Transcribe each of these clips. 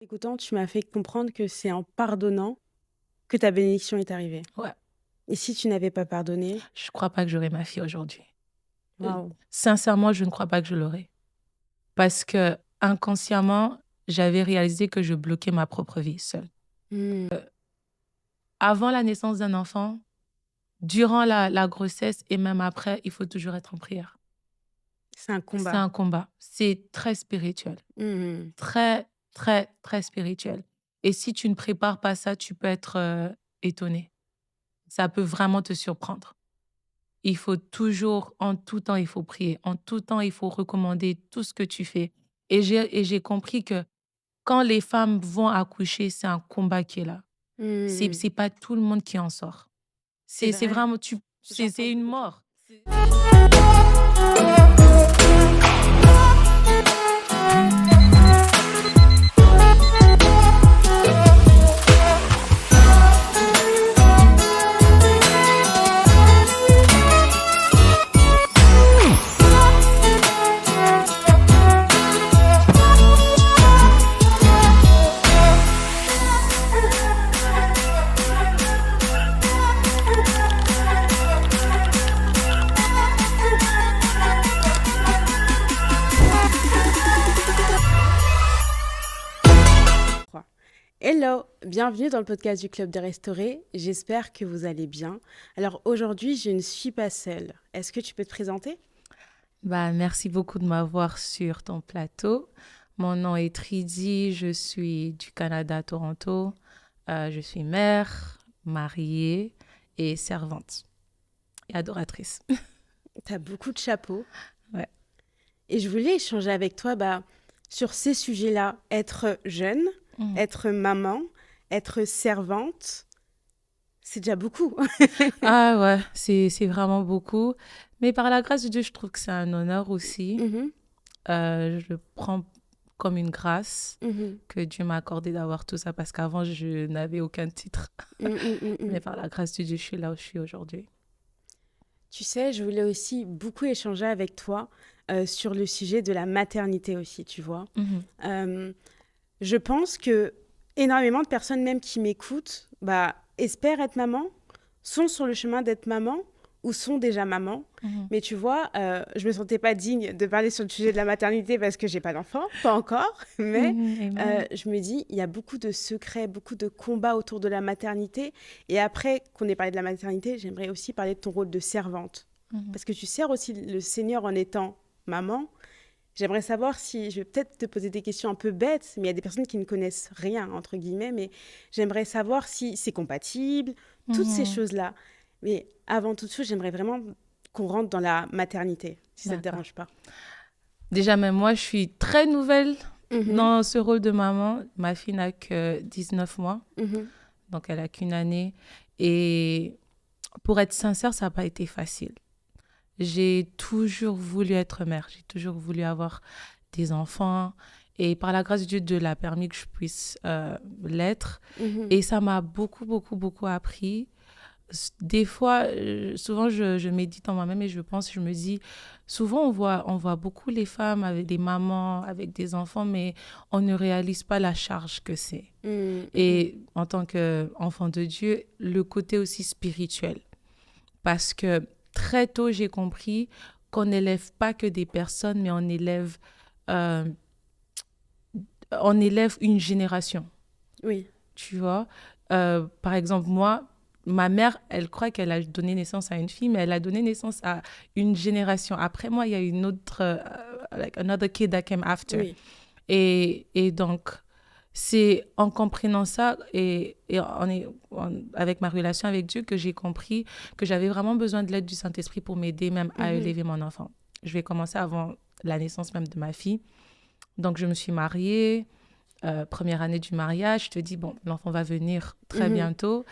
Écoutant, tu m'as fait comprendre que c'est en pardonnant que ta bénédiction est arrivée. Ouais, Et si tu n'avais pas pardonné? je crois pas que j'aurais ma fille aujourd'hui. Waouh! Sincèrement, je ne crois pas que je l'aurais. Parce que inconsciemment, j'avais réalisé que je bloquais ma propre vie seule. Mmh. Avant la naissance d'un enfant, durant la grossesse et même après, il faut toujours être en prière. C'est un C'est combat. un combat. C'est très spirituel. Mmh. Très, très, très spirituel. Et si tu ne prépares pas ça, tu peux être étonné. Ça peut vraiment te surprendre. Il faut toujours, en tout temps, il faut prier. En tout temps, il faut recommander tout ce que tu fais. Et j'ai compris que quand les femmes vont accoucher, c'est un combat qui est là. Mmh. C'est pas tout le monde qui en sort. C'est C'est vrai, vraiment, j'entends c'est une beaucoup de choses. mort. Hello, bienvenue dans le podcast du Club des Restaurés. J'espère que vous allez bien. Alors aujourd'hui, je ne suis pas seule. Est-ce que tu peux te présenter? Bah, merci beaucoup de m'avoir sur ton plateau. Mon nom est Tridi, je suis du Canada, Toronto. Je suis mère, mariée et servante et adoratrice. Tu as beaucoup de chapeaux Ouais. et je voulais échanger avec toi sur ces sujets-là. Être jeune, Mhm. être maman, être servante, c'est déjà beaucoup. Ah ouais, c'est vraiment beaucoup. Mais par la grâce de Dieu, je trouve que c'est un honneur aussi. Mhm, Je le prends comme une grâce mhm, que Dieu m'a accordé d'avoir tout ça parce qu'avant, je n'avais aucun titre. Mais mm. par la grâce de Dieu, je suis là où je suis aujourd'hui. Tu sais, je voulais aussi beaucoup échanger avec toi sur le sujet de la maternité aussi, tu vois. Mhm. Euh, je pense que énormément de personnes même qui m'écoutent espèrent être maman, sont sur le chemin d'être maman ou sont déjà maman. Mhm. Mais tu vois, je me sentais pas digne de parler sur le sujet de la maternité parce que j'ai pas d'enfant, pas encore. Mais Mhm. Amen. je me dis, il y a beaucoup de secrets, beaucoup de combats autour de la maternité. Et après qu'on ait parlé de la maternité, j'aimerais aussi parler de ton rôle de servante. Mhm. Parce que tu sers aussi le Seigneur en étant maman. J'aimerais savoir si, je vais peut-être te poser des questions un peu bêtes, mais il y a des personnes qui ne connaissent rien, entre guillemets, mais j'aimerais savoir si c'est compatible, toutes ces Mhm. choses-là. Mais avant toute chose, j'aimerais vraiment qu'on rentre dans la maternité, si ça ne te D'accord. dérange pas. Déjà, même moi, je suis très nouvelle Mhm, dans ce rôle de maman. Ma fille n'a que 19 mois, mhm, donc elle a qu'une année. Et pour être sincère, ça n'a pas été facile. J'ai toujours voulu être mère, j'ai toujours voulu avoir des enfants. Et par la grâce de Dieu, Dieu l'a permis que je puisse l'être. mhm, Et ça m'a beaucoup, beaucoup, beaucoup appris. Des fois, souvent, je médite en moi-même et je pense, je me dis, souvent, on voit beaucoup les femmes avec des mamans, avec des enfants, mais on ne réalise pas la charge que c'est. mhm, mhm. Et en tant qu'enfant de Dieu, le côté aussi spirituel. Parce que très tôt, j'ai compris qu'on n'élève pas que des personnes, mais euh, on élève une génération. Oui. Tu vois, par exemple, moi, ma mère, elle croit qu'elle a donné naissance à une fille, mais elle a donné naissance à une génération. Après moi, il y a une autre, like another kid that came after. Oui. Et donc, c'est en comprenant ça avec ma relation avec Dieu que j'ai compris que j'avais vraiment besoin de l'aide du Saint-Esprit pour m'aider même à Mhm, élever mon enfant. Je vais commencer avant la naissance même de ma fille. Donc, je me suis mariée. Première année du mariage, je te dis, bon, l'enfant va venir très mhm. bientôt.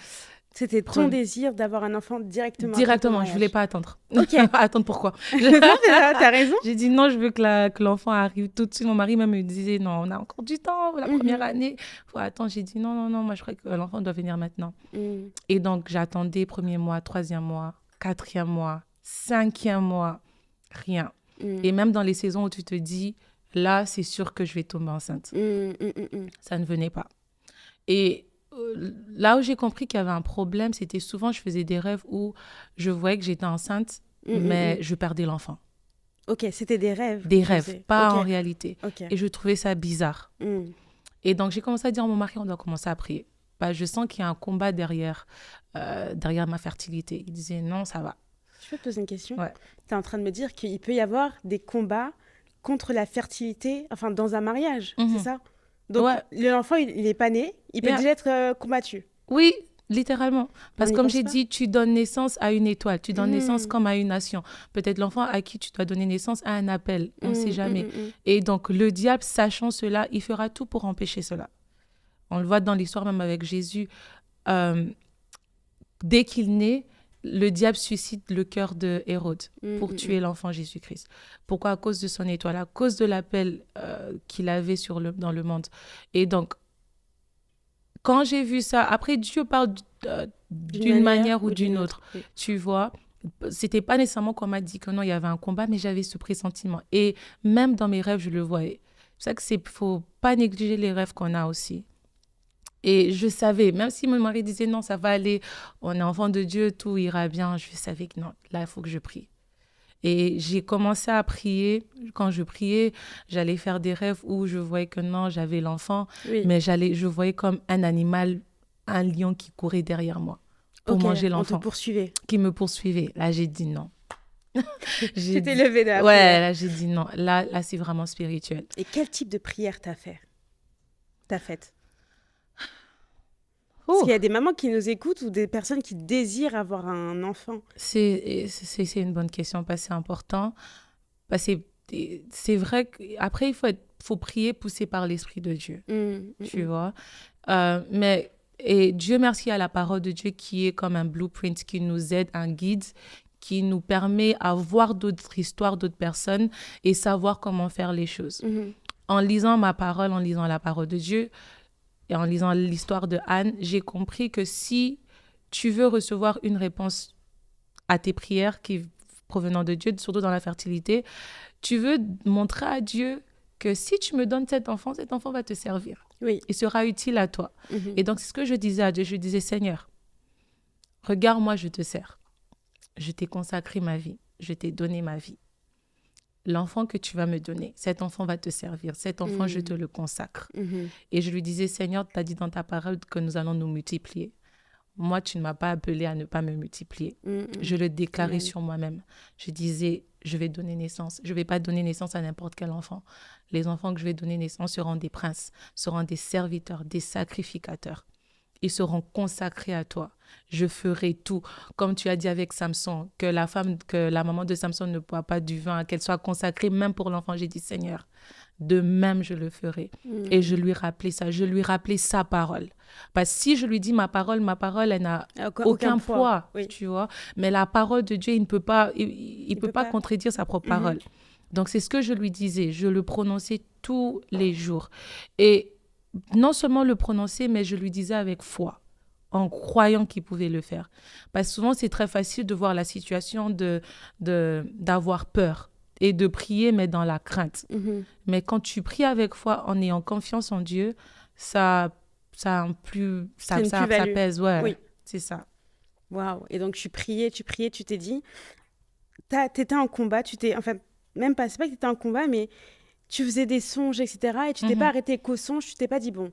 C'était ton désir d'avoir un enfant directement après ton Directement, je voulais mariage. pas attendre. Ok. Attendre pourquoi? Non, mais t'as raison. J'ai dit non, je veux que l'enfant arrive tout de suite. Mon mari même me disait non, on a encore du temps, la première Mhm, année. Faut attendre. J'ai dit non, non, non, moi je crois que l'enfant doit venir maintenant. mhm, Et donc j'attendais premier mois, troisième mois, quatrième mois, cinquième mois, rien. mhm. Et même dans les saisons où tu te dis là, c'est sûr que je vais tomber enceinte. Ça ne venait pas. Et là où j'ai compris qu'il y avait un problème, c'était souvent, je faisais des rêves où je voyais que j'étais enceinte, mais je perdais l'enfant. Ok, c'était des rêves. Des rêves, pas en réalité. Okay. Et je trouvais ça bizarre. Et donc, j'ai commencé à dire à mon mari, on doit commencer à prier. Je sens qu'il y a un combat derrière ma fertilité. Il disait, non, ça va. Je peux te poser une question? Ouais. Tu es en train de me dire qu'il peut y avoir des combats contre la fertilité, enfin, dans un mariage, c'est ça? Donc, l'enfant, il n'est pas né, il peut déjà être combattu. Oui, littéralement. Parce que comme j'ai dit, tu donnes naissance à une étoile, tu donnes naissance comme à une nation. Peut-être l'enfant à qui tu dois donner naissance a un appel, on ne sait jamais. Et donc, le diable, sachant cela, il fera tout pour empêcher cela. On le voit dans l'histoire même avec Jésus. Dès qu'il naît, le diable suscite le cœur de Hérode pour tuer l'enfant Jésus-Christ. Pourquoi? À cause de son étoile, à cause de l'appel qu'il avait dans le monde. Et donc, quand j'ai vu ça, après Dieu parle d'une manière ou d'une autre, tu vois. C'était pas nécessairement qu'on m'a dit que non, il y avait un combat, mais j'avais ce pressentiment. Et même dans mes rêves, je le voyais. C'est ça qu'il faut pas négliger les rêves qu'on a aussi. Et je savais, même si mon mari disait non, ça va aller, on est enfant de Dieu, tout ira bien, je savais que non, là, il faut que je prie. Et j'ai commencé à prier. Quand je priais, j'allais faire des rêves où je voyais que non, j'avais l'enfant, mais je voyais comme un animal, un lion qui courait derrière moi pour manger l'enfant. On te poursuivait. Qui me poursuivait. Là, j'ai dit non. Tu t'es levée de la prière. Ouais, là, j'ai dit non. Là, c'est vraiment spirituel. Et quel type de prière t'as faite? Parce qu'il y a des mamans qui nous écoutent ou des personnes qui désirent avoir un enfant. C'est une bonne question, parce que c'est important. Parce que c'est vrai qu'après, il faut prier poussé par l'Esprit de Dieu. Tu vois. Et Dieu merci à la parole de Dieu qui est comme un blueprint, qui nous aide, un guide, qui nous permet à voir d'autres histoires, d'autres personnes et savoir comment faire les choses. En lisant ma parole, en lisant la parole de Dieu, et en lisant l'histoire de Anne, j'ai compris que si tu veux recevoir une réponse à tes prières provenant de Dieu, surtout dans la fertilité, tu veux montrer à Dieu que si tu me donnes cet enfant va te servir. Oui. Il sera utile à toi. Et donc, c'est ce que je disais à Dieu. Je disais, Seigneur, regarde, moi, je te sers. Je t'ai consacré ma vie. Je t'ai donné ma vie. L'enfant que tu vas me donner, cet enfant va te servir. Cet enfant, je te le consacre. Et je lui disais, Seigneur, tu as dit dans ta parole que nous allons nous multiplier. Moi, tu ne m'as pas appelé à ne pas me multiplier. Je le déclarais sur moi-même. Je disais, je vais donner naissance. Je ne vais pas donner naissance à n'importe quel enfant. Les enfants que je vais donner naissance seront des princes, seront des serviteurs, des sacrificateurs. Ils seront consacrés à toi. Je ferai tout. Comme tu as dit avec Samson, que la maman de Samson ne boit pas du vin, qu'elle soit consacrée même pour l'enfant. J'ai dit, Seigneur, de même je le ferai. Et je lui rappelais ça. Je lui rappelais sa parole. Parce que si je lui dis ma parole, elle n'a aucun poids, tu vois. Mais la parole de Dieu, il ne peut pas, il peut pas contredire sa propre parole. Donc, c'est ce que je lui disais. Je le prononçais tous les jours. Et non seulement le prononcer, mais je lui disais avec foi, en croyant qu'il pouvait le faire. Parce que souvent, c'est très facile de voir la situation, d'avoir peur et de prier, mais dans la crainte. Mais quand tu pries avec foi, en ayant confiance en Dieu, ça pèse. Ouais, oui. C'est ça. Waouh. Et donc, tu priais, tu t'es dit, t'étais en combat, enfin, même pas, c'est pas que t'étais en combat, mais tu faisais des songes, etc. Et tu t'es pas arrêté qu'aux songes, tu t'es pas dit, bon,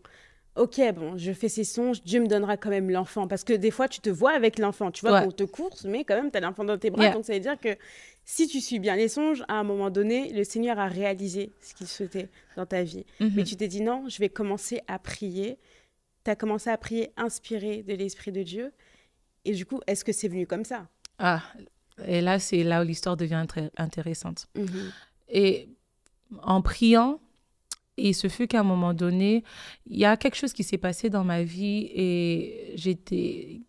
ok, bon, je fais ces songes, Dieu me donnera quand même l'enfant. Parce que des fois, tu te vois avec l'enfant, tu vois qu'on te course, mais quand même, tu as l'enfant dans tes bras. Donc, ça veut dire que si tu suis bien les songes, à un moment donné, le Seigneur a réalisé ce qu'il souhaitait dans ta vie. Mais tu t'es dit, non, je vais commencer à prier. Tu as commencé à prier inspiré de l'Esprit de Dieu. Et du coup, est-ce que c'est venu comme ça? Ah, et là, c'est là où l'histoire devient très intéressante. Et en priant, et ce fut qu'à un moment donné, il y a quelque chose qui s'est passé dans ma vie et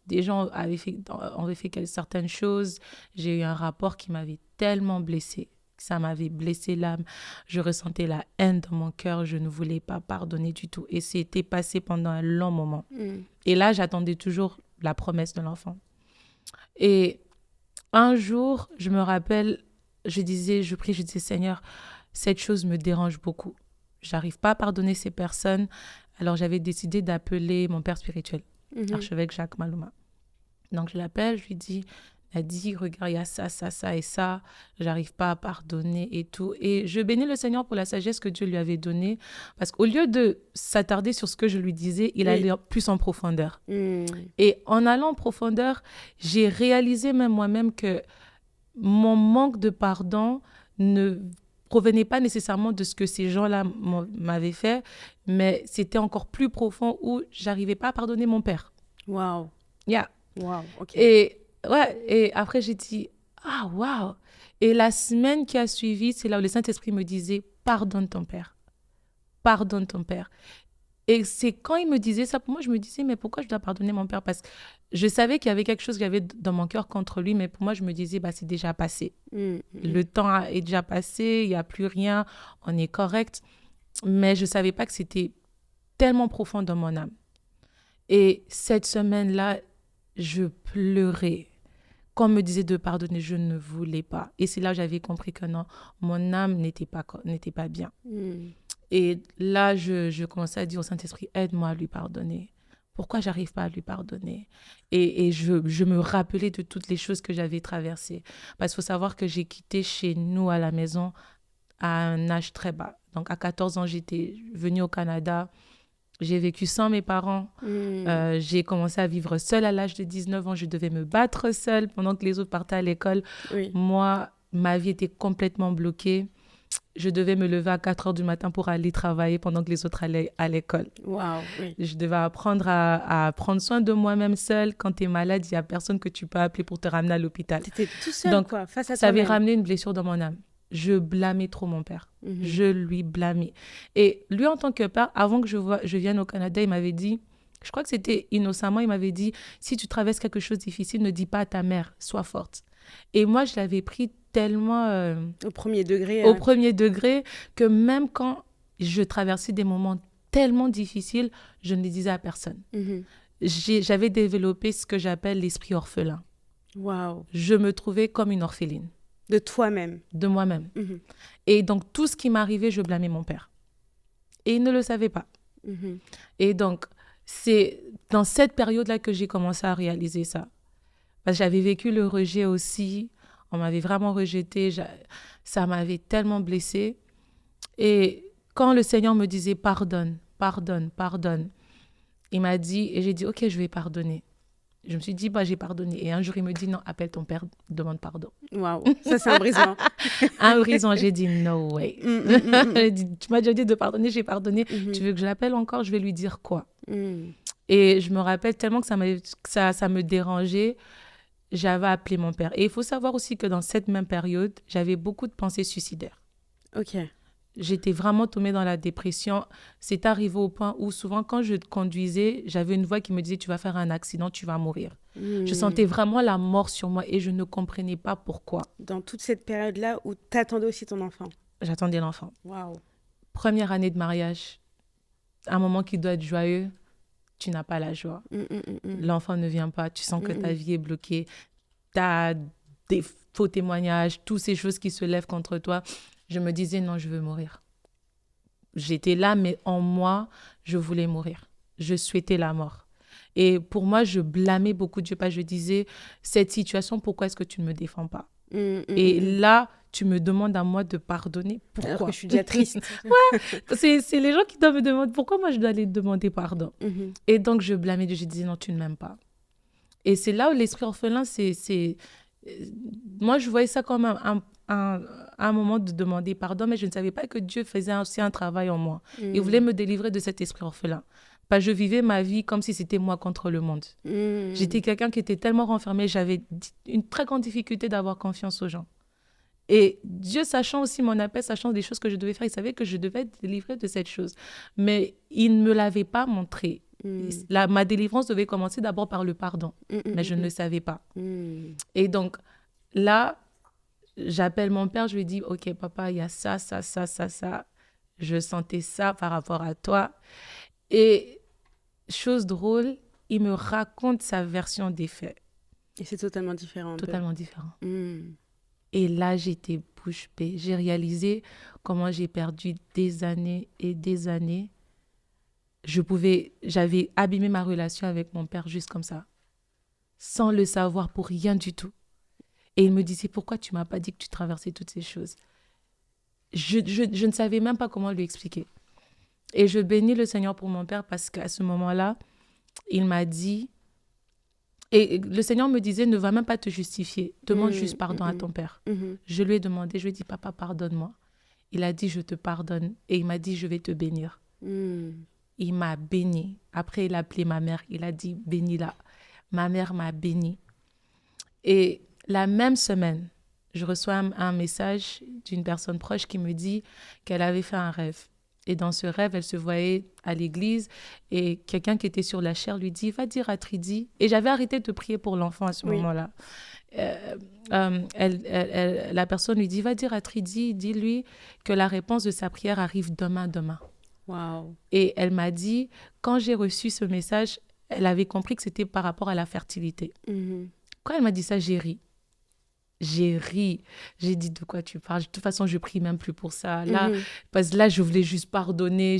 des gens avaient fait certaines choses. J'ai eu un rapport qui m'avait tellement blessée. Ça m'avait blessé l'âme. Je ressentais la haine dans mon cœur. Je ne voulais pas pardonner du tout. Et c'était passé pendant un long moment. Et là, j'attendais toujours la promesse de l'enfant. Et un jour, je me rappelle, je disais, Seigneur, cette chose me dérange beaucoup. J'arrive pas à pardonner ces personnes. Alors, j'avais décidé d'appeler mon père spirituel, archevêque Jacques Malouma. Donc, je l'appelle, je lui dis, Nadi, regarde, il y a ça, ça, ça et ça. J'arrive pas à pardonner et tout. Et je bénis le Seigneur pour la sagesse que Dieu lui avait donnée. Parce qu'au lieu de s'attarder sur ce que je lui disais, il allait plus en profondeur. Et en allant en profondeur, j'ai réalisé même moi-même que mon manque de pardon ne provenait pas nécessairement de ce que ces gens-là m'avaient fait, mais c'était encore plus profond où j'arrivais pas à pardonner mon père. Wow. Yeah. Wow, ok. Et après, j'ai dit, ah, wow. Et la semaine qui a suivi, c'est là où le Saint-Esprit me disait, pardonne ton père. Pardonne ton père. Et c'est quand il me disait ça, pour moi, je me disais, mais pourquoi je dois pardonner mon père? Parce que je savais qu'il y avait quelque chose que j'avais dans mon cœur contre lui, mais pour moi, je me disais, bah, c'est déjà passé. Le temps est déjà passé, il n'y a plus rien, on est correct. Mais je ne savais pas que c'était tellement profond dans mon âme. Et cette semaine-là, je pleurais. Quand on me disait de pardonner, je ne voulais pas. Et c'est là que j'avais compris que non, mon âme n'était pas bien. Et là, je commençais à dire au Saint-Esprit, aide-moi à lui pardonner. Pourquoi j'arrive pas à lui pardonner? Et je me rappelais de toutes les choses que j'avais traversées. Parce qu'il faut savoir que j'ai quitté chez nous à la maison à un âge très bas. Donc, à 14 ans, j'étais venue au Canada. J'ai vécu sans mes parents. J'ai commencé à vivre seule à l'âge de 19 ans. Je devais me battre seule pendant que les autres partaient à l'école. Moi, ma vie était complètement bloquée. Je devais me lever à 4 heures du matin pour aller travailler pendant que les autres allaient à l'école. Wow, Je devais apprendre à prendre soin de moi-même seule. Quand tu es malade, il n'y a personne que tu peux appeler pour te ramener à l'hôpital. Tu étais tout seul, donc, quoi, face à ça avait toi-même. ramené une blessure dans mon âme. Je blâmais trop mon père. Je lui blâmais. Et lui, en tant que père, avant que je vienne au Canada, il m'avait dit, je crois que c'était innocemment, il m'avait dit, si tu traverses quelque chose de difficile, ne dis pas à ta mère, sois forte. Et moi, je l'avais pris tellement... au premier degré. Au premier degré, que même quand je traversais des moments tellement difficiles, je ne les disais à personne. J'avais développé ce que j'appelle l'esprit orphelin. Wow. Je me trouvais comme une orpheline. De toi-même. De moi-même. Et donc, tout ce qui m'arrivait, je blâmais mon père. Et il ne le savait pas. Et donc, c'est dans cette période-là que j'ai commencé à réaliser ça. Parce que j'avais vécu le rejet aussi. On m'avait vraiment rejetée. Ça m'avait tellement blessée. Et quand le Seigneur me disait « pardonne, pardonne, pardonne », il m'a dit, et j'ai dit « ok, je vais pardonner ». Je me suis dit, bah, j'ai pardonné. Et un jour, il me dit, non, appelle ton père, demande pardon. Waouh, ça c'est un brisement. Un brisement, j'ai dit, no way. J'ai dit, tu m'as déjà dit de pardonner, j'ai pardonné. Tu veux que je l'appelle encore? Je vais lui dire quoi? Et je me rappelle tellement que ça me dérangeait. J'avais appelé mon père. Et il faut savoir aussi que dans cette même période, j'avais beaucoup de pensées suicidaires. Ok. J'étais vraiment tombée dans la dépression. C'est arrivé au point où souvent, quand je conduisais, j'avais une voix qui me disait « Tu vas faire un accident, tu vas mourir ». Je sentais vraiment la mort sur moi et je ne comprenais pas pourquoi. Dans toute cette période-là où tu attendais aussi ton enfant. J'attendais l'enfant. Waouh. Première année de mariage, un moment qui doit être joyeux, tu n'as pas la joie. L'enfant ne vient pas, tu sens que ta vie est bloquée. Tu as des faux témoignages, toutes ces choses qui se lèvent contre toi. Je me disais, non, je veux mourir. J'étais là, mais en moi, je voulais mourir. Je souhaitais la mort. Et pour moi, je blâmais beaucoup Dieu. Je disais, cette situation, pourquoi est-ce que tu ne me défends pas? Et là, tu me demandes à moi de pardonner. Pourquoi? Alors que je suis déjà triste. Ouais, c'est les gens qui doivent me demander, pourquoi moi je dois aller demander pardon? Et donc, je blâmais Dieu. Je disais, non, tu ne m'aimes pas. Et c'est là où l'esprit orphelin, moi, je voyais ça comme un moment de demander pardon, mais je ne savais pas que Dieu faisait aussi un travail en moi. Il voulait me délivrer de cet esprit orphelin. Parce que je vivais ma vie comme si c'était moi contre le monde. J'étais quelqu'un qui était tellement renfermé, j'avais une très grande difficulté d'avoir confiance aux gens. Et Dieu, sachant aussi mon appel, sachant des choses que je devais faire, il savait que je devais être délivrée de cette chose. Mais il ne me l'avait pas montré. Ma délivrance devait commencer d'abord par le pardon, mais je ne le savais pas. Et donc, là, j'appelle mon père, je lui dis, ok, papa, il y a ça, ça, ça, ça, ça. Je sentais ça par rapport à toi. Et chose drôle, il me raconte sa version des faits. Et c'est totalement différent. Totalement différent. Et là, j'étais bouche bée. J'ai réalisé comment j'ai perdu des années et des années. J'avais abîmé ma relation avec mon père juste comme ça, sans le savoir pour rien du tout. Et il me disait, pourquoi tu m'as pas dit que tu traversais toutes ces choses? Je ne savais même pas comment lui expliquer. Et je bénis le Seigneur pour mon père parce qu'à ce moment-là, il m'a dit, et le Seigneur me disait, ne va même pas te justifier, demande juste pardon à ton père. Je lui ai demandé, je lui ai dit, papa, pardonne-moi. Il a dit, je te pardonne. Et il m'a dit, je vais te bénir. Il m'a béni. Après, il a appelé ma mère, il a dit, bénis-la. Ma mère m'a béni. Et la même semaine, je reçois un message d'une personne proche qui me dit qu'elle avait fait un rêve. Et dans ce rêve, elle se voyait à l'église et quelqu'un qui était sur la chaire lui dit, va dire à Tridi. Et j'avais arrêté de prier pour l'enfant à ce moment-là. La personne lui dit, va dire à Tridi, dis-lui que la réponse de sa prière arrive demain. Wow. Et elle m'a dit, quand j'ai reçu ce message, elle avait compris que c'était par rapport à la fertilité. Quand elle m'a dit ça, j'ai ri. J'ai dit, de quoi tu parles? De toute façon, je prie même plus pour ça. Là, parce que là, je voulais juste pardonner.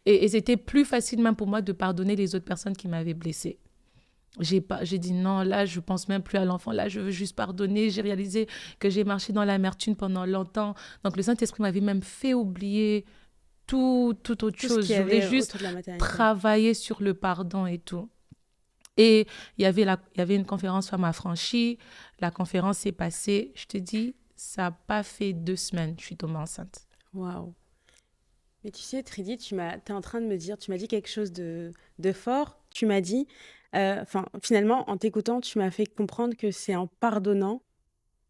Et c'était plus facile même pour moi de pardonner les autres personnes qui m'avaient blessée. J'ai dit non, là, je pense même plus à l'enfant. Là, je veux juste pardonner. J'ai réalisé que j'ai marché dans l'amertume pendant longtemps. Donc, le Saint-Esprit m'avait même fait oublier toute autre chose. Je voulais juste travailler sur le pardon et tout. Et il y avait une conférence Femmes affranchies. La conférence s'est passée. Je te dis, ça n'a pas fait 2 semaines. Je suis tombée enceinte. Waouh. Mais tu sais, Tridi, tu es en train de me dire, tu m'as dit quelque chose de fort. Tu m'as dit, finalement, en t'écoutant, tu m'as fait comprendre que c'est en pardonnant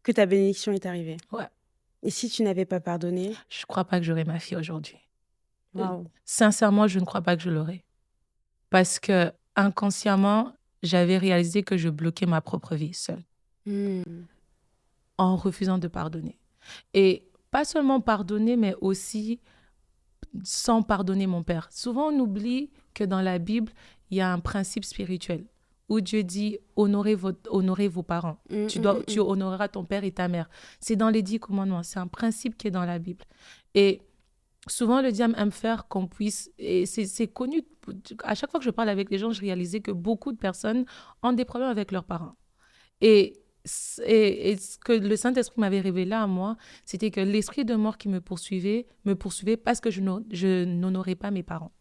que ta bénédiction est arrivée. Ouais. Et si tu n'avais pas pardonné? Je ne crois pas que j'aurais ma fille aujourd'hui. Waouh. Sincèrement, je ne crois pas que je l'aurais. Parce que inconsciemment, j'avais réalisé que je bloquais ma propre vie seule. En refusant de pardonner. Et pas seulement pardonner, mais aussi sans pardonner mon père. Souvent, on oublie que dans la Bible, il y a un principe spirituel où Dieu dit honorez vos parents. Tu honoreras ton père et ta mère. C'est dans les 10 commandements. C'est un principe qui est dans la Bible. Et souvent, le diable aime faire qu'on puisse... Et c'est connu. À chaque fois que je parle avec les gens, je réalisais que beaucoup de personnes ont des problèmes avec leurs parents. Et ce que le Saint-Esprit m'avait révélé à moi, c'était que l'esprit de mort qui me poursuivait parce que je n'honorais pas mes parents.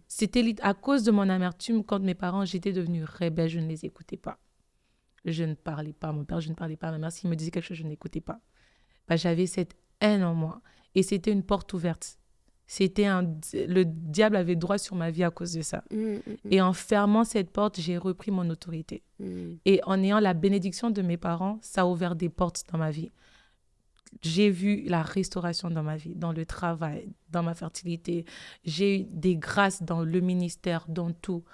C'était à cause de mon amertume, quand mes parents, j'étais devenue rebelle, je ne les écoutais pas. Je ne parlais pas à mon père, je ne parlais pas à ma mère. S'il me disait quelque chose, je n'écoutais pas. J'avais cette haine en moi. Et c'était une porte ouverte. Le diable avait droit sur ma vie à cause de ça. Et en fermant cette porte, j'ai repris mon autorité. Et en ayant la bénédiction de mes parents, ça a ouvert des portes dans ma vie. J'ai vu la restauration dans ma vie, dans le travail, dans ma fertilité. J'ai eu des grâces dans le ministère, dans tout.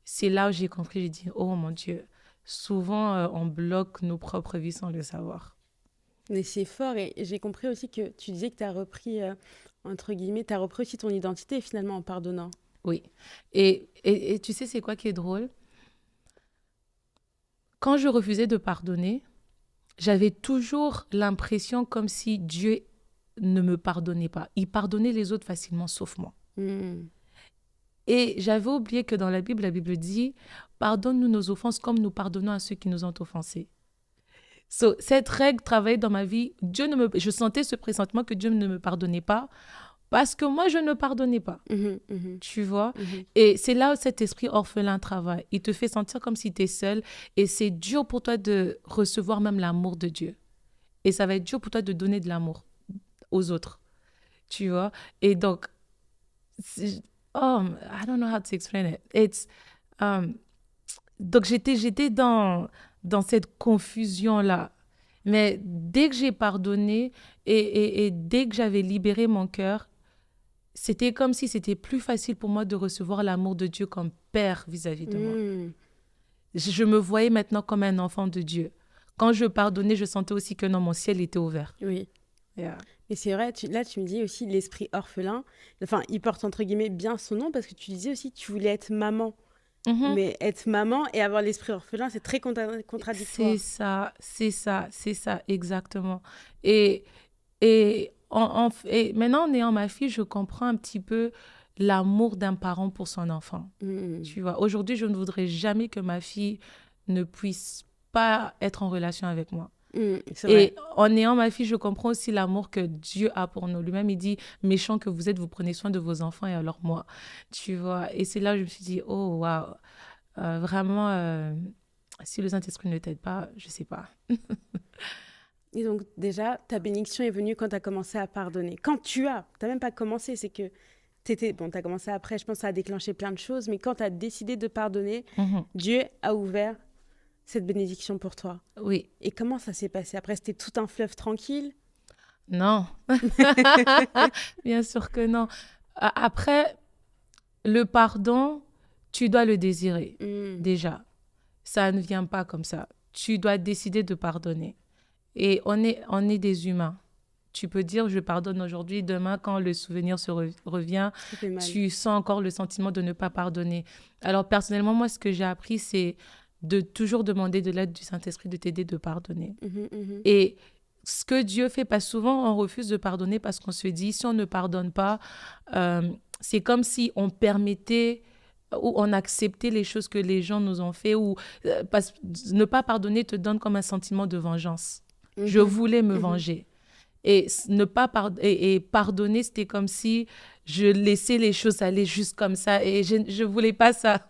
C'est là où j'ai compris, j'ai dit, oh mon Dieu, souvent on bloque nos propres vies sans le savoir. Mais c'est fort, et j'ai compris aussi que tu disais que tu as repris, entre guillemets, tu as repris aussi ton identité finalement en pardonnant. Oui. Et tu sais, c'est quoi qui est drôle? Quand je refusais de pardonner, j'avais toujours l'impression comme si Dieu ne me pardonnait pas. Il pardonnait les autres facilement, sauf moi. Et j'avais oublié que dans la Bible dit « Pardonne-nous nos offenses comme nous pardonnons à ceux qui nous ont offensés ». Cette règle travaillait dans ma vie. Je sentais ce pressentiment que Dieu ne me pardonnait pas parce que moi, je ne pardonnais pas. Tu vois? Et c'est là où cet esprit orphelin travaille. Il te fait sentir comme si tu es seul et c'est dur pour toi de recevoir même l'amour de Dieu. Et ça va être dur pour toi de donner de l'amour aux autres. Tu vois? Et donc, I don't know how to explain it. Donc, j'étais dans cette confusion-là. Mais dès que j'ai pardonné et dès que j'avais libéré mon cœur, c'était comme si c'était plus facile pour moi de recevoir l'amour de Dieu comme père vis-à-vis de moi. Je me voyais maintenant comme un enfant de Dieu. Quand je pardonnais, je sentais aussi que non, mon ciel était ouvert. Oui. Yeah. Mais c'est vrai, là tu me dis aussi l'esprit orphelin, enfin il porte entre guillemets bien son nom parce que tu disais aussi que tu voulais être maman. Mhm. Mais être maman et avoir l'esprit orphelin, c'est très contradictoire. C'est ça, exactement. Et, et maintenant, en ayant ma fille, je comprends un petit peu l'amour d'un parent pour son enfant. Mm. Tu vois, aujourd'hui, je ne voudrais jamais que ma fille ne puisse pas être en relation avec moi. C'est vrai. Et en ayant ma fille, je comprends aussi l'amour que Dieu a pour nous. Lui-même, il dit, méchant que vous êtes, vous prenez soin de vos enfants et alors moi. Tu vois, et c'est là où je me suis dit, oh, waouh, vraiment, si le Saint-Esprit ne t'aide pas, je sais pas. Et donc, déjà, ta bénédiction est venue quand tu as commencé à pardonner. Quand tu as, tu même pas commencé, c'est que bon, tu as commencé après, je pense que ça a déclenché plein de choses, mais quand tu as décidé de pardonner, Mhm. Dieu a ouvert cette bénédiction pour toi. Oui, Et comment ça s'est passé? Après, c'était tout un fleuve tranquille? non. Bien sûr que non. Après, le pardon, tu dois le désirer, Mm. déjà. Ça ne vient pas comme ça. Tu dois décider de pardonner. Et on est des humains. Tu peux dire, je pardonne aujourd'hui, demain, quand le souvenir revient, Ça fait mal. tu sens encore le sentiment de ne pas pardonner. Alors, personnellement, moi, ce que j'ai appris, c'est de toujours demander de l'aide du Saint-Esprit de t'aider de pardonner. Mhm, mhm. Et ce que Dieu fait, parce que souvent, on refuse de pardonner parce qu'on se dit, si on ne pardonne pas, c'est comme si on permettait ou on acceptait les choses que les gens nous ont fait ou ne pas pardonner te donne comme un sentiment de vengeance. Je Mhm, voulais me mhm. venger. Et ne pas et pardonner, c'était comme si je laissais les choses aller juste comme ça et je ne voulais pas ça,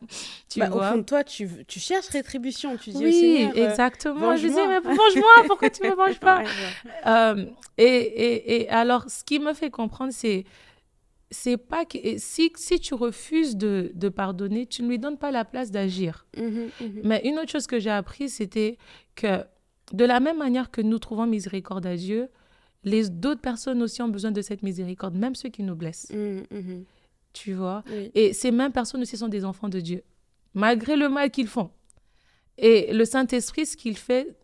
tu Bah, au fond vois. de toi, tu cherches rétribution. Tu dis au Oui, Seigneur, exactement. Je disais, venge-moi. mais venge-moi, pourquoi tu ne me venges pas? Ouais, je vois. Et alors, ce qui me fait comprendre, c'est pas que si tu refuses de pardonner, tu ne lui donnes pas la place d'agir. Mhm, mhm. Mais une autre chose que j'ai appris, c'était que de la même manière que nous trouvons miséricorde à Dieu, les d'autres personnes aussi ont besoin de cette miséricorde, même ceux qui nous blessent, Mhm, mhm. tu vois. Oui. Et ces mêmes personnes aussi sont des enfants de Dieu, malgré le mal qu'ils font. Et le Saint-Esprit, ce qu'il fait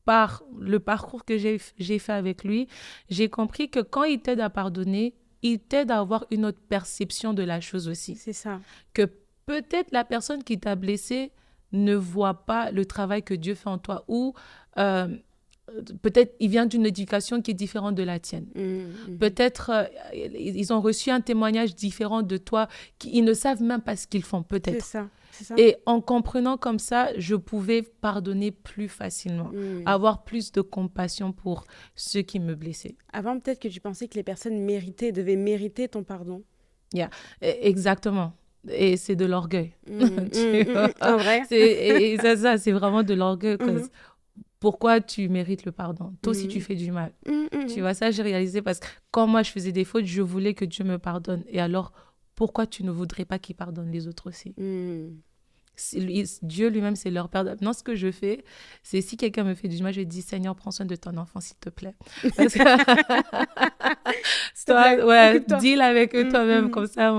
par le parcours que j'ai fait avec lui, j'ai compris que quand il t'aide à pardonner, il t'aide à avoir une autre perception de la chose aussi. C'est ça. Que peut-être la personne qui t'a blessé ne voit pas le travail que Dieu fait en toi ou euh, peut-être il vient d'une éducation qui est différente de la tienne. Mhm, mhm. Peut-être ils ont reçu un témoignage différent de toi, ils ne savent même pas ce qu'ils font, C'est peut-être. ça. C'est ça. Et en comprenant comme ça, je pouvais pardonner plus facilement, Mhm. avoir plus de compassion pour ceux qui me blessaient. Avant, peut-être que tu pensais que les personnes devaient mériter ton pardon. Yeah. Exactement. Et c'est de l'orgueil. Mhm, Tu mhm, vois? mhm. En vrai. Et ça c'est vraiment de l'orgueil. Mhm, Pourquoi tu mérites le pardon? Toi aussi, tu mhm, fais du mal. mhm, Tu mhm. vois, ça, j'ai réalisé parce que quand moi, je faisais des fautes, je voulais que Dieu me pardonne. Et alors, pourquoi tu ne voudrais pas qu'il pardonne les autres aussi? Mhm. Dieu lui-même, c'est leur Père. Non, ce que je fais, c'est si quelqu'un me fait du mal, je dis, Seigneur, prends soin de ton enfant, s'il te plaît. Parce que S'il te toi, plaît, ouais, occupe-toi. deal avec eux Mhm, toi-même, mhm. comme ça,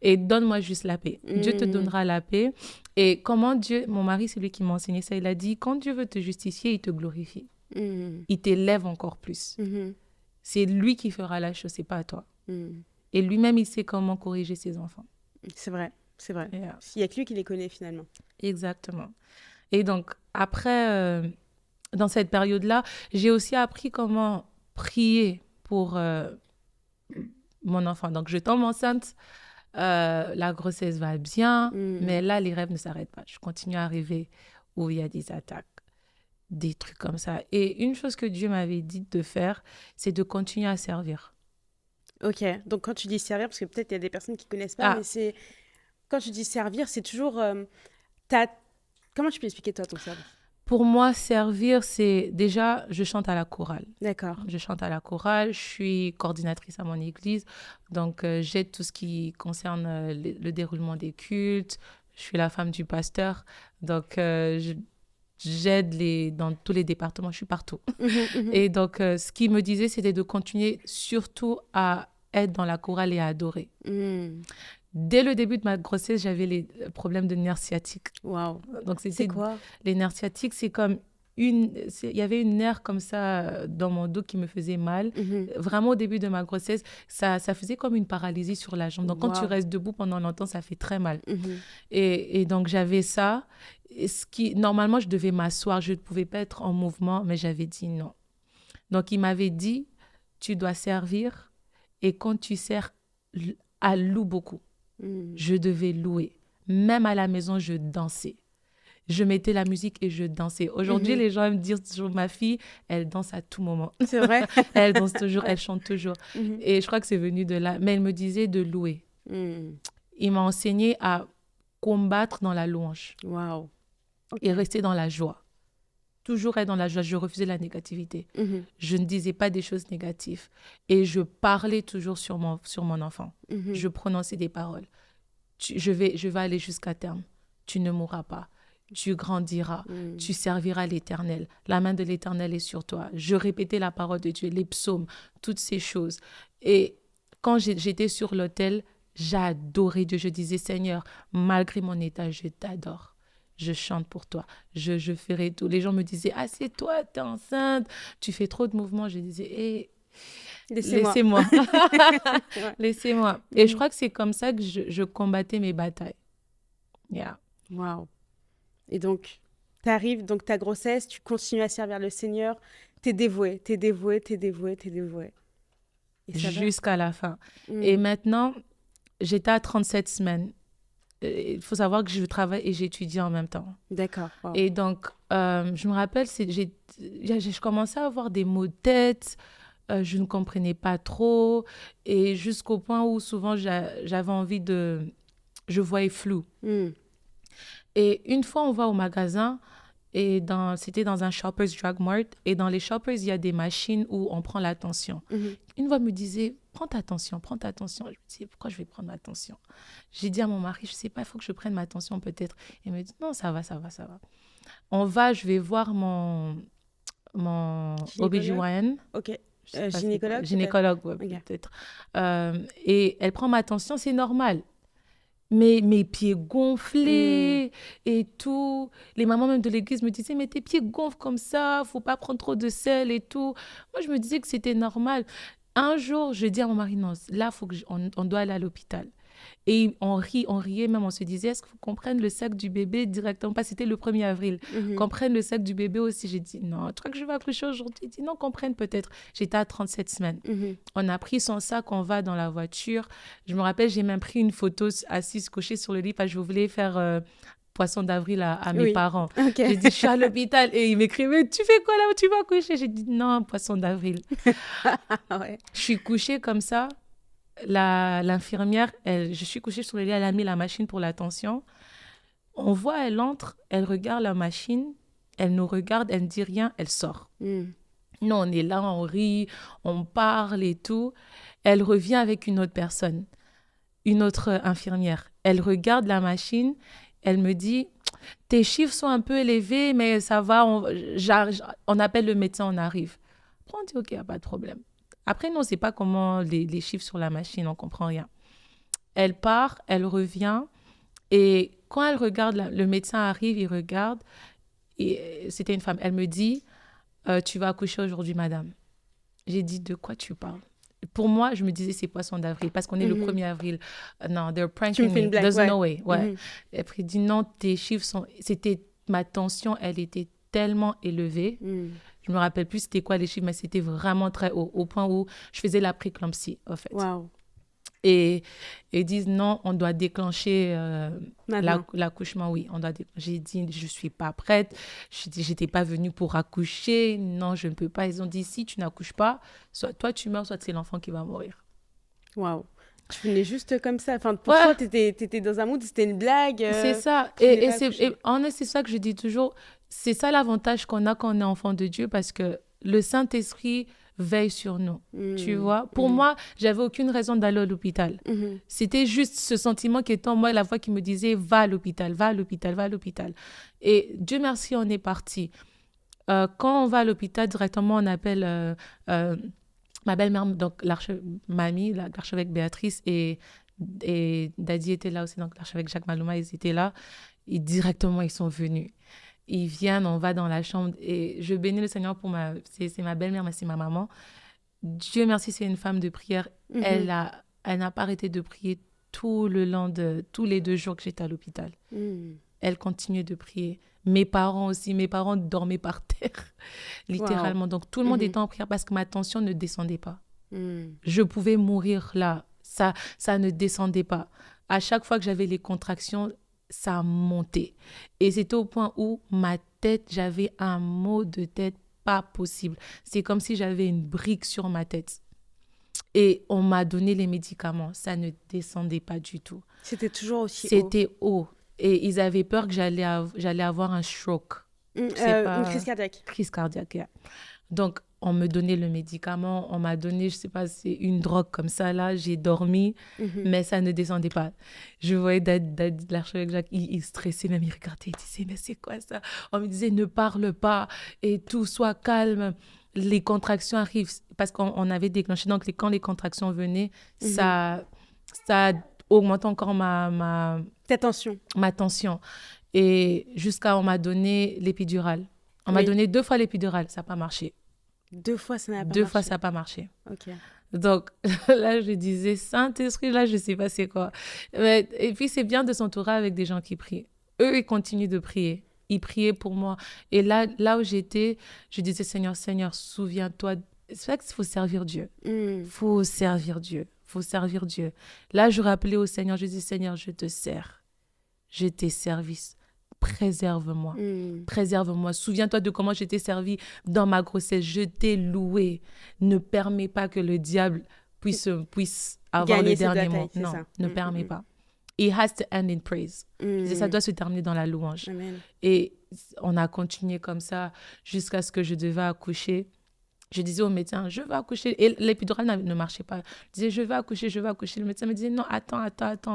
et donne-moi juste la paix. Dieu te Mhm, donnera la paix. Et comment Dieu, mon mari, c'est lui qui m'a enseigné ça, il a dit, quand Dieu veut te justifier, il te glorifie. mhm, Il t'élève encore plus. mhm, C'est lui qui fera la chose, c'est pas à toi. mhm. Et lui-même, il sait comment corriger ses enfants. C'est vrai, c'est vrai. Yeah. Il n'y a que lui qui les connaît finalement. Exactement. Et donc, après, dans cette période-là, j'ai aussi appris comment prier pour mon enfant. Donc, je tombe enceinte, la grossesse va bien, Mhm. mais là, les rêves ne s'arrêtent pas. Je continue à rêver où il y a des attaques, des trucs comme ça. Et une chose que Dieu m'avait dit de faire, c'est de continuer à servir. Ok, donc quand tu dis servir, parce que peut-être il y a des personnes qui connaissent pas, mais Ah, c'est quand tu dis servir, c'est toujours t'as- comment tu peux expliquer toi ton service? pour moi, servir, c'est déjà, je chante à la chorale. D'accord. Je chante à la chorale, je suis coordinatrice à mon église, donc j'aide tout ce qui concerne le déroulement des cultes. Je suis la femme du pasteur, donc j'aide dans tous les départements, je suis partout. Mhm, mhm. Et donc, ce qu'il me disait, c'était de continuer surtout à être dans la chorale et à adorer. Mhm. Dès le début de ma grossesse, j'avais les problèmes de nerfs sciatiques. Waouh. Donc, C'est c'était quoi? les nerfs sciatiques, c'est comme il y avait une nerf comme ça dans mon dos qui me faisait mal. Vraiment, au début de ma grossesse, ça faisait comme une paralysie sur la jambe. Donc, quand tu Wow. restes debout pendant longtemps, ça fait très mal. Mhm. Et donc, j'avais ça. Normalement, je devais m'asseoir. Je ne pouvais pas être en mouvement, mais j'avais dit non. Donc, il m'avait dit, tu dois servir. Et quand tu sers, loue beaucoup. Je devais louer. Même à la maison, je dansais. Je mettais la musique et je dansais. Aujourd'hui, les gens me disent toujours, ma fille, elle danse à tout moment. C'est vrai. Elle danse toujours, elle chante toujours. Mhm. Et je crois que c'est venu de là. Mais elle me disait de louer. Il m'a enseigné à combattre dans la louange Wow. et rester dans la joie. Toujours être dans la joie. Je refusais la négativité. Je ne disais pas des choses négatives. Et je parlais toujours sur mon enfant. Je prononçais des paroles. Je vais aller jusqu'à terme. Tu ne mourras pas. Tu grandiras. Tu serviras l'Éternel. La main de l'Éternel est sur toi. Je répétais la parole de Dieu, les psaumes, toutes ces choses. Et quand j'étais sur l'autel, j'adorais Dieu. Je disais, Seigneur, malgré mon état, je t'adore. Je chante pour toi. Je ferai tout. Les gens me disaient, ah, c'est toi, t'es enceinte. Tu fais trop de mouvements. Je disais, laissez-moi. Ouais. Laissez-moi. Et je crois que c'est comme ça que je combattais mes batailles. Yeah. Wow. Et donc, tu arrives, donc ta grossesse, tu continues à servir le Seigneur, t'es dévouée, t'es dévouée, t'es dévouée, t'es dévouée. Et ça va? Jusqu'à la fin. Et maintenant, j'étais à 37 semaines. Il faut savoir que je travaille et j'étudie en même temps. D'accord. Wow. Et donc, je me rappelle, je commençais à avoir des maux de tête. Je ne comprenais pas trop. Et jusqu'au point où souvent, j'avais envie de... Je voyais flou. Et une fois, on va au magasin, et c'était dans un Shoppers Drug Mart. Et dans les Shoppers, il y a des machines où on prend la tension. Une fois, elle me disait, prends ta tension, prends ta tension. Je me disais, pourquoi je vais prendre ma tension? J'ai dit à mon mari, je ne sais pas, il faut que je prenne ma tension peut-être. Il me dit, non, ça va, ça va, ça va. Je vais voir mon OB-GYN. Ok. Je sais pas, Gynécologue gynécologue, ouais, Ok. peut-être. Et elle prend ma tension, c'est normal. Mais mes pieds gonflés et tout. Les mamans même de l'église me disaient, mais tes pieds gonflent comme ça, faut pas prendre trop de sel et tout. Moi, je me disais que c'était normal. Un jour, je dis à mon mari, non, là, on doit aller à l'hôpital. Et on riait même, on se disait, est-ce qu'on prenne le sac du bébé directement? Parce que c'était le 1er avril. Qu'on prenne le sac du bébé aussi. J'ai dit, non, tu crois que je vais accoucher aujourd'hui? Il dit, non, qu'on prenne peut-être. J'étais à 37 semaines. On a pris son sac, on va dans la voiture. Je me rappelle, j'ai même pris une photo assise, couchée sur le lit, parce que je voulais faire poisson d'avril à mes parents. Okay. J'ai dit, je suis à l'hôpital. Et ils m'écrivaient, tu fais quoi là où tu vas coucher? J'ai dit, non, poisson d'avril. Ouais. Je suis couchée comme ça. L'infirmière, je suis couchée sur le lit, elle a mis la machine pour la tension. On voit, elle entre, elle regarde la machine, elle nous regarde, elle ne dit rien, elle sort. Nous, on est là, on rit, on parle et tout. Elle revient avec une autre personne, une autre infirmière. Elle regarde la machine, elle me dit, tes chiffres sont un peu élevés, mais ça va, on appelle le médecin, on arrive. Après, on dit, ok, il n'y a pas de problème. Après, nous, on ne sait pas comment les chiffres sur la machine, on ne comprend rien. Elle part, elle revient. Et quand elle regarde, le médecin arrive, il regarde. Et c'était une femme. Elle me dit, tu vas accoucher aujourd'hui, madame. J'ai dit, de quoi tu parles? Pour moi, je me disais, c'est poisson d'avril. Parce qu'on est le 1er avril. Non, they're pranking me. There's no way. Ouais. Et puis, il dit, non, tes chiffres sont... Ma tension, elle était tellement élevée. Je me rappelle plus c'était quoi les chiffres, mais c'était vraiment très haut, au point où je faisais la préclampsie, en fait. Wow. Et ils disent non, on doit déclencher l'accouchement, oui. J'ai dit, je ne suis pas prête. J'ai dit, je n'étais pas venue pour accoucher. Non, je ne peux pas. Ils ont dit, si tu n'accouches pas, soit toi tu meurs, soit c'est l'enfant qui va mourir. Waouh. Tu venais juste comme ça. Enfin, pour toi, tu étais dans un mood, c'était une blague. C'est ça. Et c'est ça que je dis toujours. C'est ça l'avantage qu'on a quand on est enfant de Dieu, parce que le Saint-Esprit veille sur nous, tu vois. Pour moi, j'avais aucune raison d'aller à l'hôpital. C'était juste ce sentiment qui était en moi, la voix qui me disait, va à l'hôpital, va à l'hôpital, va à l'hôpital. Et Dieu merci, on est parti. Quand on va à l'hôpital, directement, on appelle ma belle-mère, donc l'archevêque Béatrice et Daddy était là aussi, donc l'archevêque Jacques Malouma, ils étaient là. Et directement, ils sont venus. Ils viennent, on va dans la chambre et je bénis le Seigneur pour c'est ma belle-mère, mais c'est ma maman. Dieu merci, c'est une femme de prière. Mhm. Elle n'a pas arrêté de prier tout le long de tous les 2 jours que j'étais à l'hôpital. Mm. Elle continuait de prier. Mes parents aussi, mes parents dormaient par terre, Wow. littéralement. Donc tout le monde Mhm. était en prière parce que ma tension ne descendait pas. Mm. Je pouvais mourir là. Ça ne descendait pas. À chaque fois que j'avais les contractions, ça montait. Et c'était au point où ma tête, j'avais un mot de tête pas possible. C'est comme si j'avais une brique sur ma tête. Et on m'a donné les médicaments. Ça ne descendait pas du tout. C'était toujours aussi haut. C'était haut. Et ils avaient peur que j'allais avoir un stroke. C'est Une crise pas cardiaque. crise cardiaque. Yeah. Donc, on me donnait le médicament, on m'a donné, je sais pas, c'est une drogue comme ça, là, j'ai dormi, Mhm. mais ça ne descendait pas. Je voyais l'archevêque Jacques, il stressait, même il regardait, il disait, mais c'est quoi ça? On me disait, ne parle pas et tout, sois calme. Les contractions arrivent, parce qu'on avait déclenché, donc quand les contractions venaient, Mhm. ça augmente encore Fais attention. ma tension. Et jusqu'à, on m'a donné l'épidurale. On m'a Oui. donné 2 fois l'épidurale, ça n'a pas marché. 2 fois, ça n'a pas 2 fois, ça marché. n'a pas marché. Ok. Donc là, je disais, Saint-Esprit, là, je ne sais pas c'est quoi. Et puis, c'est bien de s'entourer avec des gens qui prient. Eux, ils continuent de prier. Ils priaient pour moi. Et là où j'étais, je disais, Seigneur, Seigneur, souviens-toi. C'est vrai qu'il faut servir Dieu. Mm. Faut servir Dieu. Faut servir Dieu. Là, je rappelais au Seigneur, je dis, Seigneur, je te sers. Je t'ai service. Préserve-moi. Mm. Préserve-moi. Souviens-toi de comment je t'ai servi dans ma grossesse. Je t'ai loué. Ne permets pas que le diable puisse avoir le Gagner cette dernier bataille, mot. c'est Non, ça. ne permets pas. It has to end in praise. Je disais, ça Mm. doit se terminer dans la louange. Amen. Et on a continué comme ça jusqu'à ce que je devais accoucher. Je disais au médecin, je vais accoucher. Et l'épidurale ne marchait pas. Je disais, je vais accoucher, je vais accoucher. Le médecin me disait, non, attends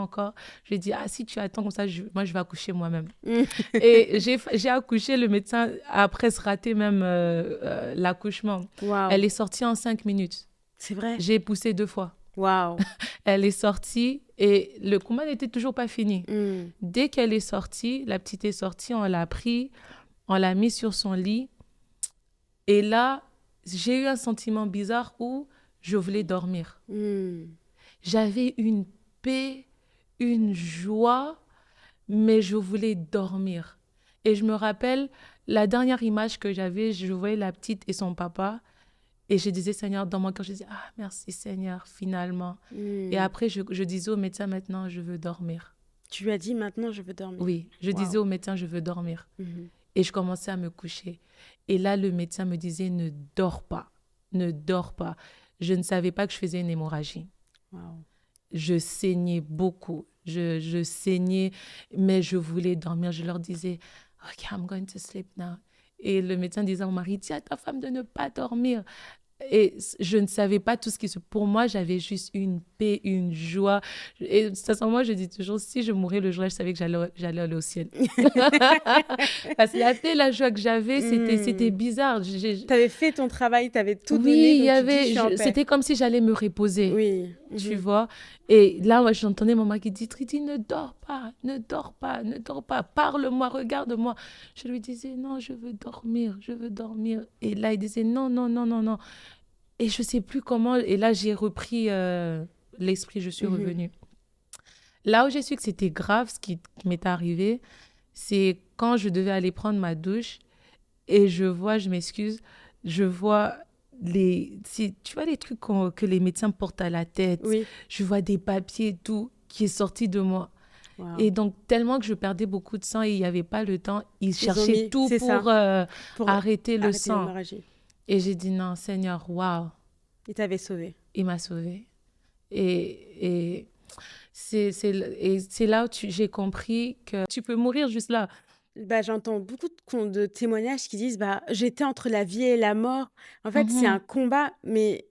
encore. Je lui ai dit, ah, si tu attends comme ça, moi, je vais accoucher moi-même. Mm. Et j'ai accouché, le médecin a presque raté même l'accouchement. Wow. Elle est sortie en 5 minutes. C'est vrai. J'ai poussé 2 fois. Wow. Elle est sortie et le combat n'était toujours pas fini. Mm. Dès qu'elle est sortie, la petite est sortie, on l'a pris, on l'a mis sur son lit. Et là, j'ai eu un sentiment bizarre où je voulais dormir. Mm. J'avais une paix, une joie, mais je voulais dormir. Et je me rappelle, la dernière image que j'avais, je voyais la petite et son papa. Et je disais, Seigneur, dans mon cœur, je disais, ah, merci Seigneur, finalement. Et Mm. après, je disais au médecin, maintenant, je veux dormir. Tu lui as dit maintenant je veux dormir. Oui, je disais Wow. au médecin, je veux dormir. Mhm. Et je commençais à me coucher. Et là, le médecin me disait, ne dors pas, ne dors pas. Je ne savais pas que je faisais une hémorragie. Wow. Je saignais beaucoup. Je saignais, mais je voulais dormir. Je leur disais, OK, I'm going to sleep now. Et le médecin disait à mon mari, dis à ta femme de ne pas dormir. Et je ne savais pas tout ce qui se... Pour moi, j'avais juste une paix, une joie. Et sincèrement, je dis toujours, si je mourais le jour-là, je savais que j'allais aller au ciel. Parce que la paix, la joie que j'avais, c'était Mm. bizarre. Tu avais fait ton travail, tu avais tout donné, Oui, donc tu dis je suis en paix. c'était comme si j'allais me reposer. Oui. Tu Mhm. vois? Et là, moi, j'entendais maman qui dit, Triti, ne dors pas, ne dors pas, ne dors pas, parle-moi, regarde-moi. Je lui disais, non, je veux dormir, je veux dormir. Et là, il disait, non, non, non, non, non. Et je sais plus comment. Et là, j'ai repris l'esprit, je suis Mhm. revenue. Là où j'ai su que c'était grave, ce qui m'est arrivé, c'est quand je devais aller prendre ma douche et je m'excuse, je vois tu vois les trucs que les médecins portent à la tête, Oui. je vois des papiers et tout qui est sorti de moi. Wow. Et donc, tellement que je perdais beaucoup de sang et il n'y avait pas le temps, ils Ils ont cherchaient mis, tout c'est ça, pour pour arrêter le arrêter sang. l'hémorragie. Et j'ai dit non, Seigneur, waouh, Il t'avait sauvé. il m'a sauvée. Et c'est là où j'ai compris que tu peux mourir juste là. Bah, j'entends beaucoup de témoignages qui disent bah, j'étais entre la vie et la mort. En fait, c'est un combat, mais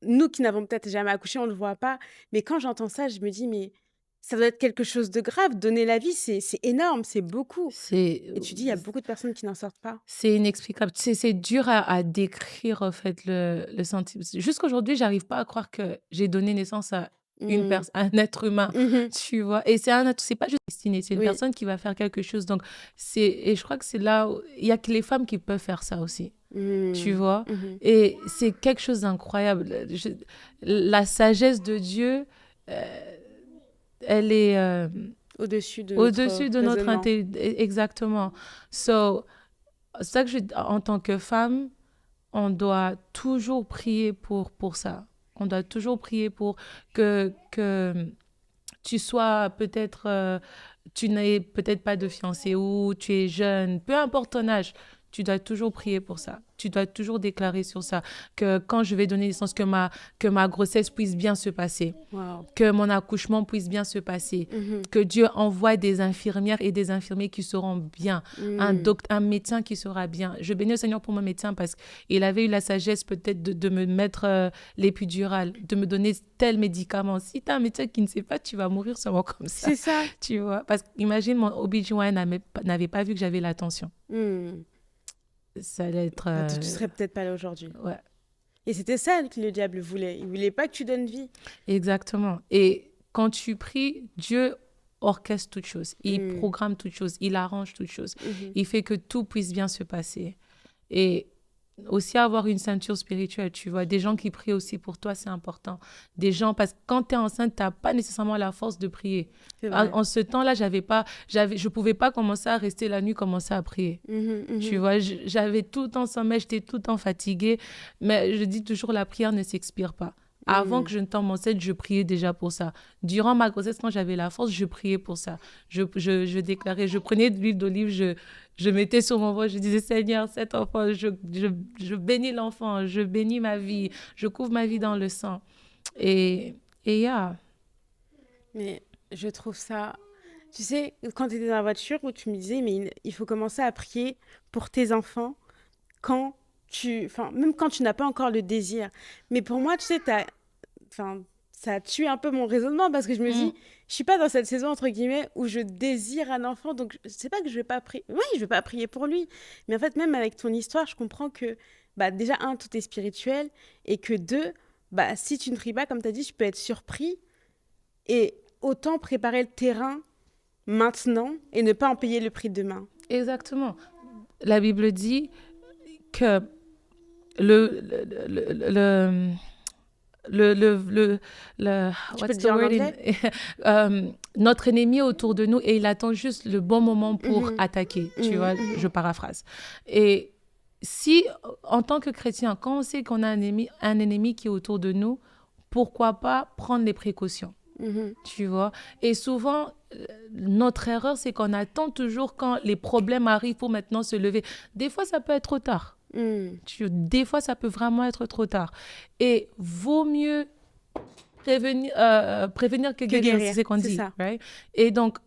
nous qui n'avons peut-être jamais accouché, on ne le voit pas. Mais quand j'entends ça, je me dis, mais ça doit être quelque chose de grave. Donner la vie, c'est énorme, c'est beaucoup. C'est Et tu dis, il y a beaucoup de personnes qui n'en sortent pas. c'est inexplicable. C'est dur à décrire, en fait, le sentiment. Jusqu'aujourd'hui, j'arrive pas à croire que j'ai donné naissance à un être humain, Mhm. tu vois. Et c'est pas juste destiné, c'est une Oui. personne qui va faire quelque chose. Donc, et je crois que c'est là où il y a que les femmes qui peuvent faire ça aussi, tu vois. Mhm. Et c'est quelque chose d'incroyable. La sagesse de Dieu, euh, elle est Au-dessus de notre au-dessus de notre raisonnement. intelligence. Exactement. So, c'est ça que en tant que femme, on doit toujours prier pour ça. On doit toujours prier pour que tu sois peut-être, tu n'aies peut-être pas de fiancé ou tu es jeune, peu importe ton âge, tu dois toujours prier pour ça. Tu dois toujours déclarer sur ça que quand je vais donner naissance, que ma grossesse puisse bien se passer, Wow. que mon accouchement puisse bien se passer, Mhm. que Dieu envoie des infirmières et des infirmiers qui seront bien, un médecin qui sera bien. Je bénis le Seigneur pour mon médecin parce qu'il avait eu la sagesse peut-être de me mettre l'épidural, de me donner tel médicament. Si tu as un médecin qui ne sait pas, tu vas mourir seulement comme ça, C'est ça. tu vois. Parce qu'imagine, mon OB/GYN n'avait pas vu que j'avais la tension. Hmm. Ça allait être... Bah, tu serais peut-être pas là aujourd'hui. ouais, Et c'était ça que le diable voulait. Il voulait pas que tu donnes vie. exactement. Et quand tu pries, Dieu orchestre toutes choses. Il Mm. programme toutes choses. Il arrange toutes choses. Mhm. Il fait que tout puisse bien se passer. Et aussi avoir une ceinture spirituelle, tu vois. Des gens qui prient aussi pour toi, c'est important. Des gens, parce que quand tu es enceinte, tu n'as pas nécessairement la force de prier. C'est vrai. En ce temps-là, je pouvais pas commencer à rester la nuit, commencer à prier. Mhm, mhm. Tu vois, j'avais tout le temps sommeil, j'étais tout le temps fatiguée. Mais je dis toujours, la prière ne s'expire pas. Avant que je ne tombe enceinte, je priais déjà pour ça. Durant ma grossesse, quand j'avais la force, je priais pour ça. Je déclarais, je prenais de l'huile d'olive, je mettais sur mon ventre, je disais, Seigneur, cet enfant, je bénis l'enfant, je bénis ma vie, je couvre ma vie dans le sang. Et yeah. Mais je trouve ça... Tu sais, quand tu étais dans la voiture, où tu me disais, mais il faut commencer à prier pour tes enfants quand enfin, même quand tu n'as pas encore le désir. Mais pour moi, tu sais, enfin, ça a tué un peu mon raisonnement parce que je me dis, je suis pas dans cette saison, entre guillemets, où je désire un enfant, donc c'est pas que je vais pas prier. Oui, je vais pas prier pour lui. Mais en fait, même avec ton histoire, je comprends que, bah, déjà, un, tout est spirituel, et que deux, bah, si tu ne pries pas, comme tu as dit, je peux être surpris, et autant préparer le terrain maintenant et ne pas en payer le prix demain. Exactement. La Bible dit que le, le, le, le, Tu peux le what's the dire en word anglais? notre ennemi est autour de nous et il attend juste le bon moment pour Mhm, attaquer, tu mhm, vois, mhm. je paraphrase. Et si, en tant que chrétien, quand on sait qu'on a un ennemi qui est autour de nous, pourquoi pas prendre les précautions, Mhm. tu vois? Et souvent, notre erreur, c'est qu'on attend toujours quand les problèmes arrivent pour maintenant se lever. Des fois, ça peut être trop tard. Mm. Des fois, ça peut vraiment être trop tard. Et vaut mieux prévenir que Que guérir, guérir, c'est ce qu'on c'est dit. ça. Right? Et donc,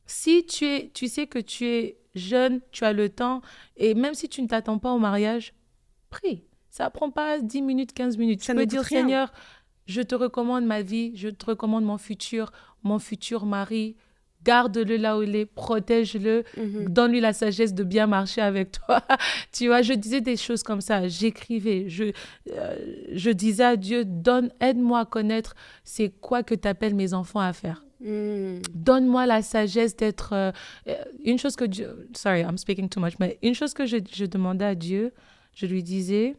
si tu sais que tu es jeune, tu as le temps, et même si tu ne t'attends pas au mariage, prie. Ça ne prend pas 10 minutes, 15 minutes. Ça Tu ne peux coûte dire, rien. Seigneur, je te recommande ma vie, je te recommande mon futur mari. Garde-le là où il est, protège-le, Mhm. donne-lui la sagesse de bien marcher avec toi. Tu vois, je disais des choses comme ça, j'écrivais, je disais à Dieu, aide-moi à connaître c'est quoi que tu appelles mes enfants à faire. Mm. Donne-moi la sagesse d'être... une chose que Dieu... Sorry, I'm speaking too much, mais une chose que je demandais à Dieu, je lui disais,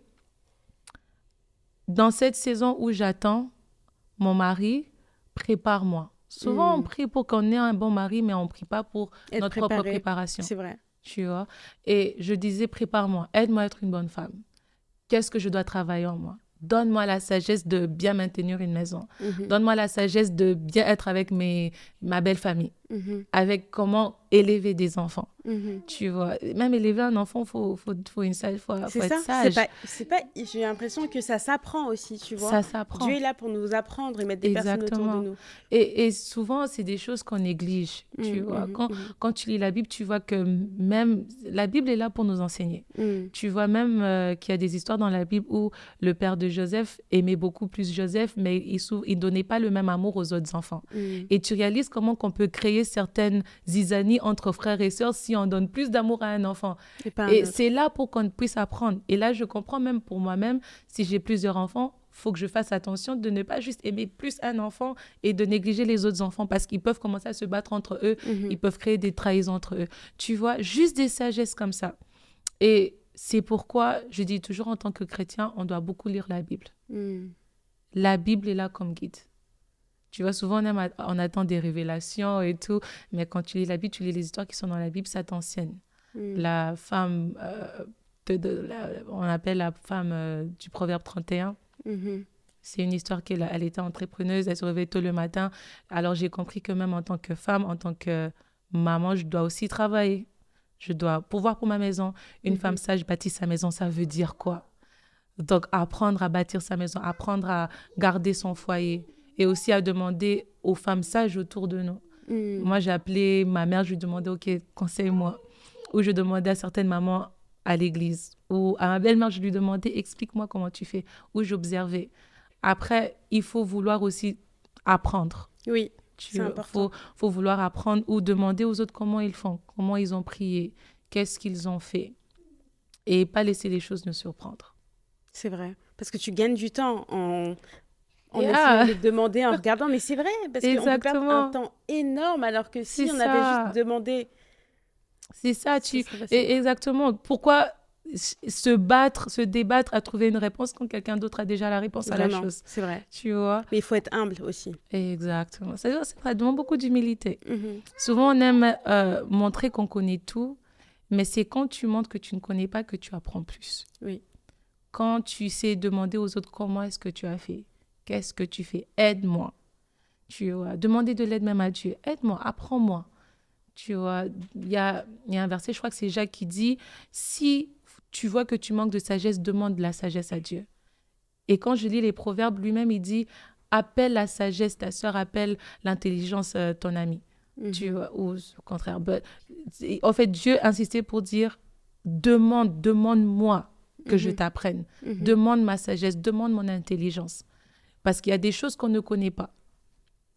dans cette saison où j'attends mon mari, prépare-moi. Souvent, on Mm. prie pour qu'on ait un bon mari, mais on ne prie pas pour Être notre propre préparé, préparation. c'est vrai. Tu vois? Et je disais, prépare-moi, aide-moi à être une bonne femme. Qu'est-ce que je dois travailler en moi? Donne-moi la sagesse de bien maintenir une maison. Mhm. Donne-moi la sagesse de bien être avec ma belle famille. Mhm. Avec comment élever des enfants. Mhm. Tu vois? Même élever un enfant, faut C'est être ça, sage. c'est pas, j'ai l'impression que ça s'apprend aussi, tu vois. Ça Dieu s'apprend. est là pour nous apprendre et mettre des personnes autour de Exactement. nous. Et souvent, c'est des choses qu'on néglige, tu Mm, vois. mhm, Quand tu lis la Bible, tu vois que même la Bible est là pour nous enseigner. mhm. Tu vois même qu'il y a des histoires dans la Bible où le père de Joseph aimait beaucoup plus Joseph, mais il donnait pas le même amour aux autres enfants. Mm. Et tu réalises comment qu'on peut créer certaines zizanies entre frères et sœurs si on donne plus d'amour à un enfant. Et pas un Et autre. c'est là pour qu'on puisse apprendre. Et là, je comprends même pour moi-même, si j'ai plusieurs enfants, faut que je fasse attention de ne pas juste aimer plus un enfant et de négliger les autres enfants parce qu'ils peuvent commencer à se battre entre eux, ils peuvent créer des trahisons entre eux. Tu vois, juste des sagesses comme ça. Et c'est pourquoi je dis toujours en tant que chrétien, on doit beaucoup lire la Bible. La Bible est là comme guide. Tu vois, souvent on attend des révélations et tout, mais quand tu lis la Bible, tu lis les histoires qui sont dans la Bible, ça t'enseigne. La femme, on appelle la femme du Proverbe 31. C'est une histoire elle était entrepreneuse, elle se réveillait tôt le matin. Alors j'ai compris que même en tant que femme, en tant que maman, je dois aussi travailler. Je dois pouvoir pour ma maison. Une femme sage bâtit sa maison, ça veut dire quoi? Donc apprendre à bâtir sa maison, apprendre à garder son foyer et aussi à demander aux femmes sages autour de nous. Moi, j'ai appelé ma mère, je lui demandais, OK, conseille-moi. Ou je demandais à certaines mamans à l'église. Ou à ma belle-mère, je lui demandais, explique-moi comment tu fais. Ou j'observais. Après, il faut vouloir aussi apprendre. Oui, c'est important. Faut vouloir apprendre ou demander aux autres comment ils font, comment ils ont prié, qu'est-ce qu'ils ont fait. Et pas laisser les choses nous surprendre. C'est vrai. Parce que tu gagnes du temps en essayant de demander, en regardant. Mais c'est vrai, parce qu'on peut perdre un temps énorme, alors que si on avait juste demandé... C'est ça, exactement. Pourquoi se débattre à trouver une réponse quand quelqu'un d'autre a déjà la réponse à la chose? C'est vrai. Tu vois? Mais il faut être humble aussi. Exactement. Ça demande beaucoup d'humilité. Souvent, on aime montrer qu'on connaît tout, mais c'est quand tu montres que tu ne connais pas que tu apprends plus. Oui. Quand tu sais demander aux autres comment est-ce que tu as fait, qu'est-ce que tu fais, aide-moi. Tu vois, demander de l'aide même à Dieu, aide-moi, apprends-moi. Tu vois, il y a un verset, je crois que c'est Jacques qui dit, si tu vois que tu manques de sagesse, demande la sagesse à Dieu. Et quand je lis les proverbes, lui-même, il dit, appelle la sagesse ta sœur, appelle l'intelligence ton ami. Tu vois, ou au contraire. En fait, Dieu insistait pour dire, demande-moi que je t'apprenne. Demande ma sagesse, demande mon intelligence. Parce qu'il y a des choses qu'on ne connaît pas.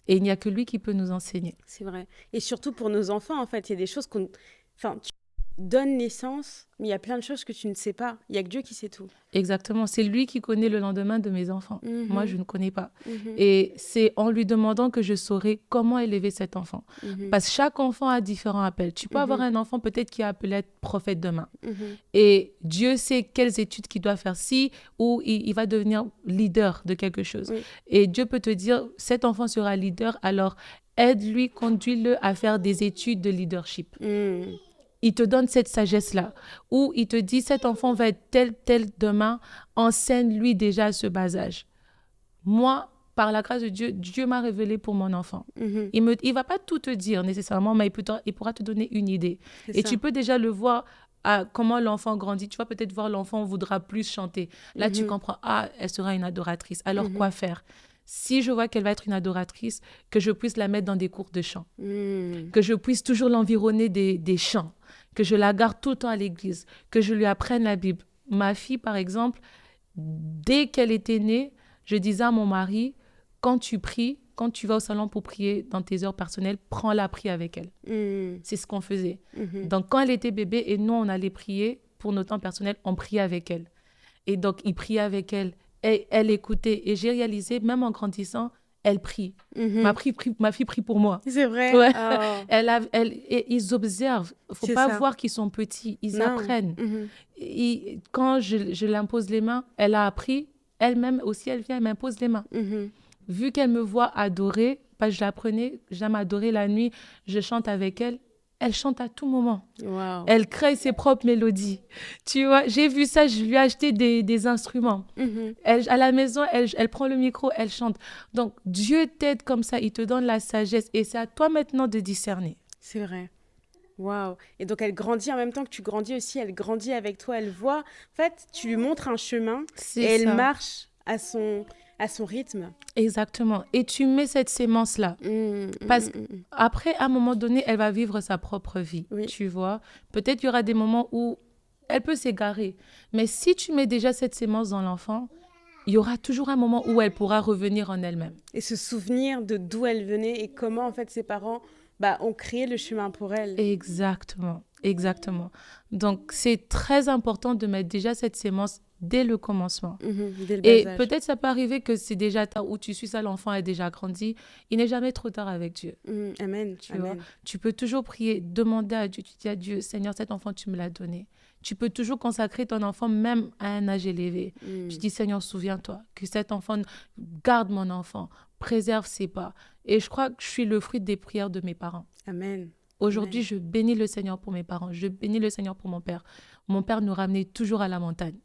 Et il n'y a que lui qui peut nous enseigner. C'est vrai. Et surtout pour nos enfants, en fait, il y a des choses qu'on... Enfin, tu donnes naissance, mais il y a plein de choses que tu ne sais pas. Il n'y a que Dieu qui sait tout. Exactement. C'est lui qui connaît le lendemain de mes enfants. Moi, je ne connais pas. Et c'est en lui demandant que je saurai comment élever cet enfant. Parce que chaque enfant a différents appels. Tu peux avoir un enfant peut-être qui est appelé à être prophète demain. Et Dieu sait quelles études qu'il doit faire ou il va devenir leader de quelque chose. Et Dieu peut te dire, cet enfant sera leader, alors aide-lui, conduis-le à faire des études de leadership. Il te donne cette sagesse-là. Ou il te dit, cet enfant va être tel demain, enseigne-lui déjà à ce bas âge. Moi, par la grâce de Dieu, Dieu m'a révélé pour mon enfant. Il ne va pas tout te dire nécessairement, mais il pourra te donner une idée. Et tu peux déjà le voir à comment l'enfant grandit. Tu vas peut-être voir l'enfant voudra plus chanter. Là, tu comprends, elle sera une adoratrice. Alors, quoi faire? Si je vois qu'elle va être une adoratrice, que je puisse la mettre dans des cours de chant, que je puisse toujours l'environner des chants, que je la garde tout le temps à l'église, que je lui apprenne la Bible. Ma fille, par exemple, dès qu'elle était née, je disais à mon mari, quand tu pries, quand tu vas au salon pour prier dans tes heures personnelles, prends-la, prie avec elle. C'est ce qu'on faisait. Donc, quand elle était bébé et nous, on allait prier pour nos temps personnels, on priait avec elle. Et donc, il priait avec elle. Et elle écoutait. Et j'ai réalisé, même en grandissant, elle prie. Ma fille prie pour moi. C'est vrai. Ouais. Et ils observent. Il ne faut pas voir qu'ils sont petits. Ils apprennent. Quand je l'impose les mains, elle a appris. Elle-même aussi, elle vient, elle m'impose les mains. Vu qu'elle me voit adorer, parce que je l'apprenais, j'aime adorer la nuit, je chante avec elle. Elle chante à tout moment. Wow. Elle crée ses propres mélodies. Tu vois, j'ai vu ça, je lui ai acheté des instruments. À la maison, elle prend le micro, elle chante. Donc, Dieu t'aide comme ça, il te donne la sagesse. Et c'est à toi maintenant de discerner. C'est vrai. Waouh. Et donc, elle grandit en même temps que tu grandis aussi. Elle grandit avec toi, elle voit. En fait, tu lui montres un chemin elle marche à son rythme. Exactement. Et tu mets cette sémence-là. Parce qu'après, à un moment donné, elle va vivre sa propre vie. Oui. Tu vois. Peut-être qu'il y aura des moments où elle peut s'égarer. Mais si tu mets déjà cette sémence dans l'enfant, il y aura toujours un moment où elle pourra revenir en elle-même. Et se souvenir de d'où elle venait et comment, en fait, ses parents ont créé le chemin pour elle. Exactement. Donc, c'est très important de mettre déjà cette sémence dès le commencement. Dès le bas Et âge. peut-être ça peut arriver que c'est déjà tard, où tu suis ça, l'enfant a déjà grandi. Il n'est jamais trop tard avec Dieu. Amen. Tu vois, Amen. tu peux toujours prier, demander à Dieu, tu dis à Dieu, Seigneur, cet enfant, tu me l'as donné. Tu peux toujours consacrer ton enfant même à un âge élevé. Tu dis, Seigneur, souviens-toi que cet enfant, garde mon enfant, préserve ses pas. Et je crois que je suis le fruit des prières de mes parents. Amen. Aujourd'hui, Amen. je bénis le Seigneur pour mes parents. Je bénis le Seigneur pour mon père. Mon père nous ramenait toujours à la montagne.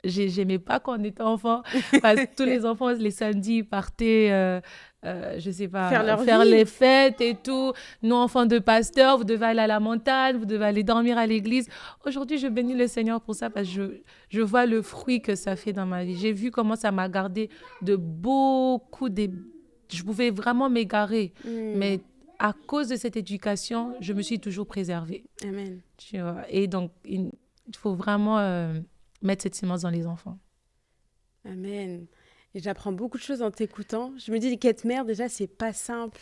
J'aimais pas quand on était enfant, parce que tous les enfants, les samedis, ils partaient, je sais pas, Faire leur faire vie. les fêtes et tout. Nous, enfants de pasteurs, vous devez aller à la montagne, vous devez aller dormir à l'église. Aujourd'hui, je bénis le Seigneur pour ça, parce que je vois le fruit que ça fait dans ma vie. J'ai vu comment ça m'a gardé de beaucoup des... Je pouvais vraiment m'égarer, mais à cause de cette éducation, je me suis toujours préservée. Amen. Tu vois. Et donc, il faut vraiment mettre cette semence dans les enfants. Amen. Et j'apprends beaucoup de choses en t'écoutant. Je me dis qu'être mère, déjà, c'est pas simple.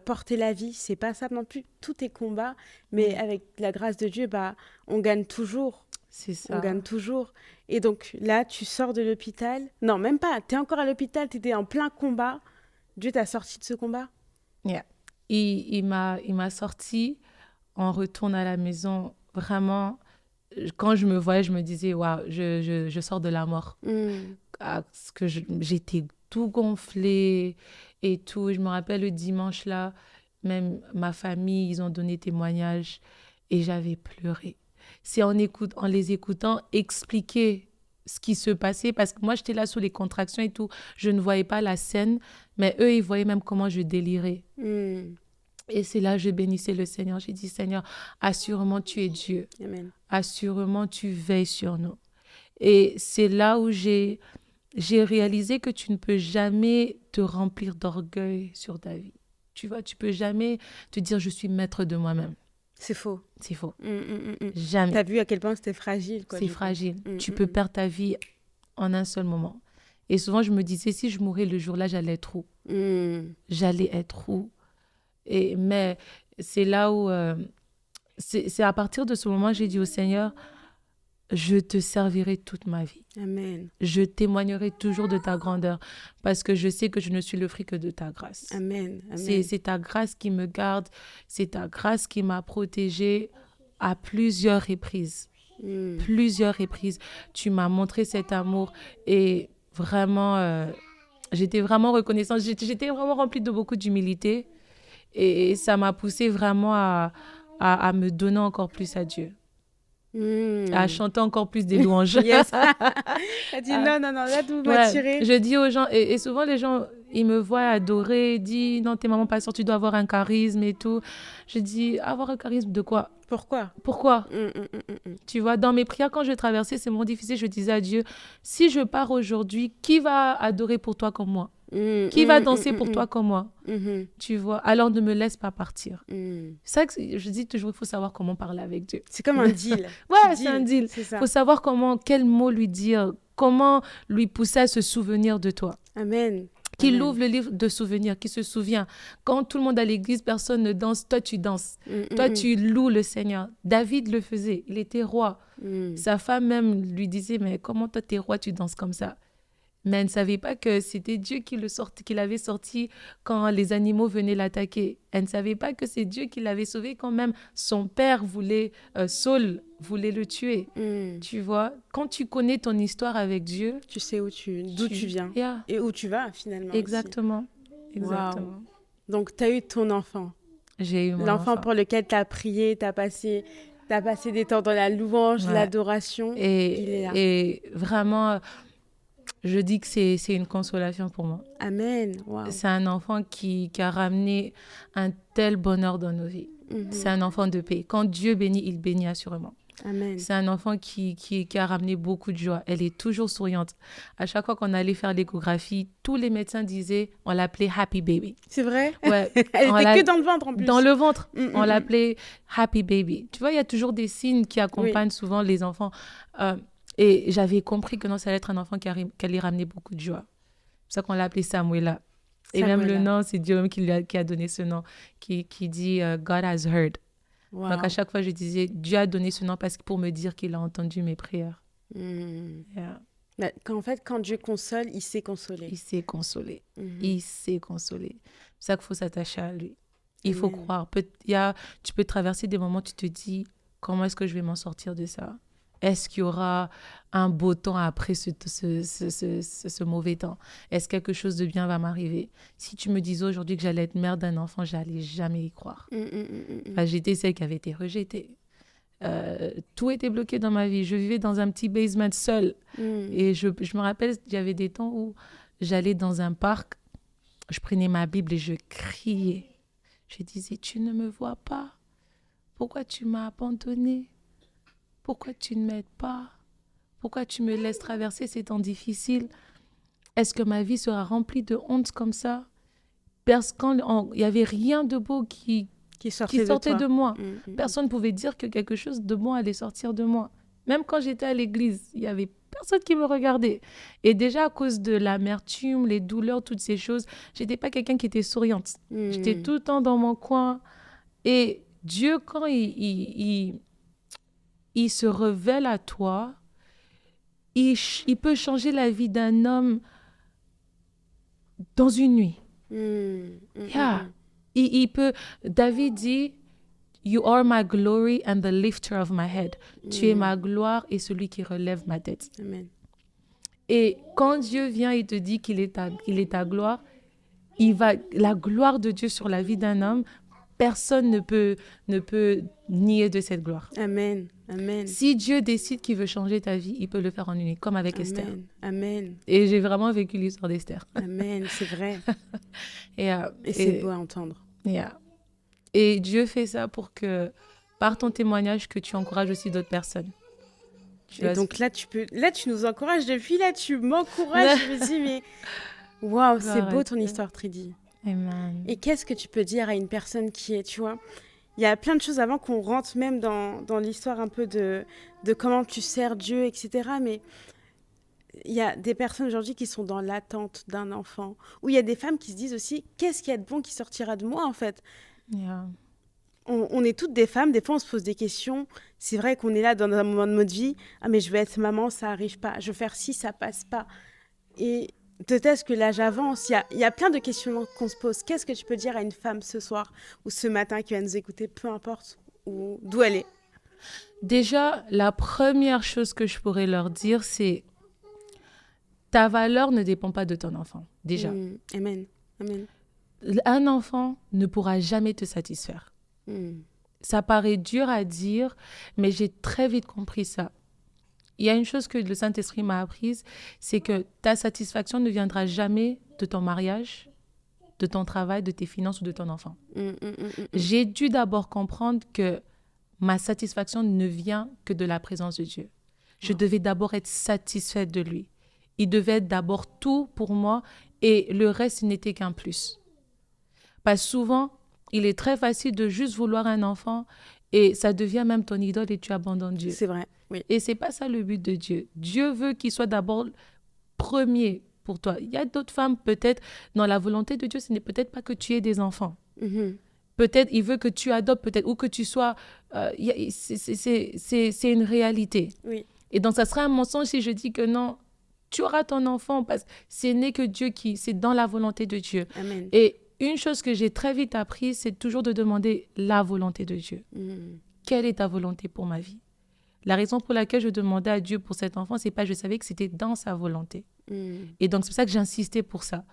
Porter la vie, c'est pas simple non plus. Tout est combat, mais avec la grâce de Dieu, bah, on gagne toujours. C'est On ça. gagne toujours. Et donc là, tu sors de l'hôpital. Non, même pas. Tu es encore à l'hôpital, tu étais en plein combat. Dieu t'a sorti de ce combat. Yeah. Il m'a sorti. On retourne à la maison. Vraiment, quand je me voyais, je me disais, waouh, je sors de la mort. Parce que j'étais tout gonflée et tout. Je me rappelle le dimanche là, même ma famille, ils ont donné témoignage et j'avais pleuré. C'est en les écoutant expliquer ce qui se passait, parce que moi j'étais là sous les contractions et tout, je ne voyais pas la scène, mais eux ils voyaient même comment je délirais. Et c'est là que je bénissais le Seigneur. J'ai dit, Seigneur, assurément tu es Dieu. Amen. Assurément tu veilles sur nous. Et c'est là où j'ai réalisé que tu ne peux jamais te remplir d'orgueil sur ta vie. Tu vois, tu peux jamais te dire je suis maître de moi-même. C'est faux. C'est faux. Jamais. Jamais. T'as vu à quel point c'était fragile, quoi. C'est fragile. Tu peux perdre ta vie en un seul moment. Et souvent, je me disais, si je mourais le jour-là, j'allais être où? J'allais être où? Mais c'est là où... c'est à partir de ce moment, j'ai dit au Seigneur, je te servirai toute ma vie. Amen. Je témoignerai toujours de ta grandeur, parce que je sais que je ne suis le fruit que de ta grâce. Amen. Amen. C'est ta grâce qui me garde, c'est ta grâce qui m'a protégée à plusieurs reprises. Plusieurs reprises. Tu m'as montré cet amour et vraiment, j'étais vraiment reconnaissante. J'étais vraiment remplie de beaucoup d'humilité et ça m'a poussée vraiment à me donner encore plus à Dieu. À chanter encore plus des louanges. Yes. Elle dit non, là tout va tirer. Je dis aux gens, et souvent les gens, ils me voient adorer, ils disent non, t'es maman pasteur, tu dois avoir un charisme et tout. Je dis, avoir un charisme de quoi? Pourquoi? Tu vois, dans mes prières, quand je traversais ces moments difficiles, je disais à Dieu, si je pars aujourd'hui, qui va adorer pour toi comme moi? Qui va danser pour toi comme moi? Tu vois, alors ne me laisse pas partir. C'est ça que je dis toujours, il faut savoir comment parler avec Dieu. C'est comme un deal. Ouais, c'est un deal. Il faut savoir quel mot lui dire, comment lui pousser à se souvenir de toi. Amen. Qu'il ouvre le livre de souvenirs, qu'il se souvient. Quand tout le monde à l'église, personne ne danse, toi tu danses. Toi tu loues le Seigneur. David le faisait, il était roi. Sa femme même lui disait, mais comment toi t'es roi, tu danses comme ça? Mais elle ne savait pas que c'était Dieu qui l'avait sorti quand les animaux venaient l'attaquer. Elle ne savait pas que c'est Dieu qui l'avait sauvé quand même son père Saul voulait le tuer. Tu vois, quand tu connais ton histoire avec Dieu, tu sais d'où tu viens et où tu vas finalement. Exactement. Aussi. Exactement. Wow. Donc, tu as eu ton enfant. J'ai eu mon enfant. enfant Pour lequel tu as prié, tu as passé des temps dans la louange, l'adoration. Et vraiment... Je dis que c'est une consolation pour moi. Amen. Wow. C'est un enfant qui a ramené un tel bonheur dans nos vies. C'est un enfant de paix. Quand Dieu bénit, il bénit assurément. Amen. C'est un enfant qui a ramené beaucoup de joie. Elle est toujours souriante. À chaque fois qu'on allait faire l'échographie, tous les médecins disaient, on l'appelait Happy Baby. C'est vrai? Ouais. Elle était que dans le ventre en plus. Dans le ventre. On l'appelait Happy Baby. Tu vois, il y a toujours des signes qui accompagnent souvent les enfants. Et j'avais compris que non, ça allait être un enfant qui allait ramener beaucoup de joie. C'est pour ça qu'on l'a appelé Samuela. Et même le nom, c'est Dieu qui a donné ce nom, qui dit God has heard. Wow. Donc à chaque fois, je disais, Dieu a donné ce nom pour me dire qu'il a entendu mes prières. Mm. Yeah. En fait, quand Dieu console, il sait consoler. Il sait consoler. Mhm. Il sait consoler. C'est pour ça qu'il faut s'attacher à lui. Il faut Amen. croire. Tu peux traverser des moments où tu te dis, comment est-ce que je vais m'en sortir de ça? Est-ce qu'il y aura un beau temps après ce mauvais temps? Est-ce que quelque chose de bien va m'arriver? Si tu me disais aujourd'hui que j'allais être mère d'un enfant, j'allais jamais y croire. Enfin, j'étais celle qui avait été rejetée. Tout était bloqué dans ma vie. Je vivais dans un petit basement seul. Et je me rappelle, il y avait des temps où j'allais dans un parc, je prenais ma Bible et je criais. Je disais, tu ne me vois pas? Pourquoi tu m'as abandonnée? Pourquoi tu ne m'aides pas? Pourquoi tu me laisses traverser ces temps difficiles? Est-ce que ma vie sera remplie de honte comme ça? Parce qu'il n'y avait rien de beau qui sortait de moi. Personne ne pouvait dire que quelque chose de bon allait sortir de moi. Même quand j'étais à l'église, il n'y avait personne qui me regardait. Et déjà, à cause de l'amertume, les douleurs, toutes ces choses, je n'étais pas quelqu'un qui était souriante. J'étais tout le temps dans mon coin. Et Dieu, quand il se révèle à toi, il peut changer la vie d'un homme dans une nuit. Yeah. Il peut... David dit, You are my glory and the lifter of my head. Tu es ma gloire et celui qui relève ma tête. Amen. Et quand Dieu vient et te dit qu'il est ta gloire, la gloire de Dieu sur la vie d'un homme, personne ne peut nier de cette gloire. Amen. Amen. Si Dieu décide qu'il veut changer ta vie, il peut le faire en une nuit, comme avec Amen. Esther. Amen. Et j'ai vraiment vécu l'histoire d'Esther. Amen, c'est vrai. Et c'est beau à entendre. Yeah. Et Dieu fait ça pour que, par ton témoignage, que tu encourages aussi d'autres personnes. Et donc là, tu nous encourages. Depuis là, tu m'encourages. Je me dis, mais waouh, c'est beau ton histoire, Tridi. Amen. Et qu'est-ce que tu peux dire à une personne qui est, tu vois, il y a plein de choses avant qu'on rentre même dans l'histoire un peu de comment tu sers Dieu, etc. Mais il y a des personnes aujourd'hui qui sont dans l'attente d'un enfant. Ou il y a des femmes qui se disent aussi, qu'est-ce qu'il y a de bon qui sortira de moi, en fait? Yeah. On est toutes des femmes, des fois on se pose des questions. C'est vrai qu'on est là dans un moment de notre vie. Ah, mais je vais être maman, ça n'arrive pas. Je vais faire ci, ça passe pas. Et peut-être que l'âge avance. Il y a plein de questions qu'on se pose. Qu'est-ce que tu peux dire à une femme ce soir ou ce matin qui va nous écouter, peu importe d'où elle est? Déjà, la première chose que je pourrais leur dire, c'est ta valeur ne dépend pas de ton enfant. Déjà. Amen. Amen. Un enfant ne pourra jamais te satisfaire. Ça paraît dur à dire, mais j'ai très vite compris ça. Il y a une chose que le Saint-Esprit m'a apprise, c'est que ta satisfaction ne viendra jamais de ton mariage, de ton travail, de tes finances ou de ton enfant. J'ai dû d'abord comprendre que ma satisfaction ne vient que de la présence de Dieu. Je devais d'abord être satisfaite de lui. Il devait être d'abord tout pour moi et le reste n'était qu'un plus. Parce que souvent, il est très facile de juste vouloir un enfant et ça devient même ton idole et tu abandonnes Dieu. C'est vrai, oui. Et c'est pas ça le but de Dieu. Dieu veut qu'il soit d'abord premier pour toi. Il y a d'autres femmes, peut-être, dans la volonté de Dieu, ce n'est peut-être pas que tu aies des enfants. Peut-être il veut que tu adoptes, peut-être, ou que tu sois... c'est une réalité. Oui. Et donc, ça serait un mensonge si je dis que non, tu auras ton enfant parce que c'est né que Dieu c'est dans la volonté de Dieu. Amen. Et une chose que j'ai très vite appris, c'est toujours de demander la volonté de Dieu. Quelle est ta volonté pour ma vie? La raison pour laquelle je demandais à Dieu pour cet enfant, c'est pas je savais que c'était dans sa volonté. Et donc, c'est pour ça que j'insistais pour ça.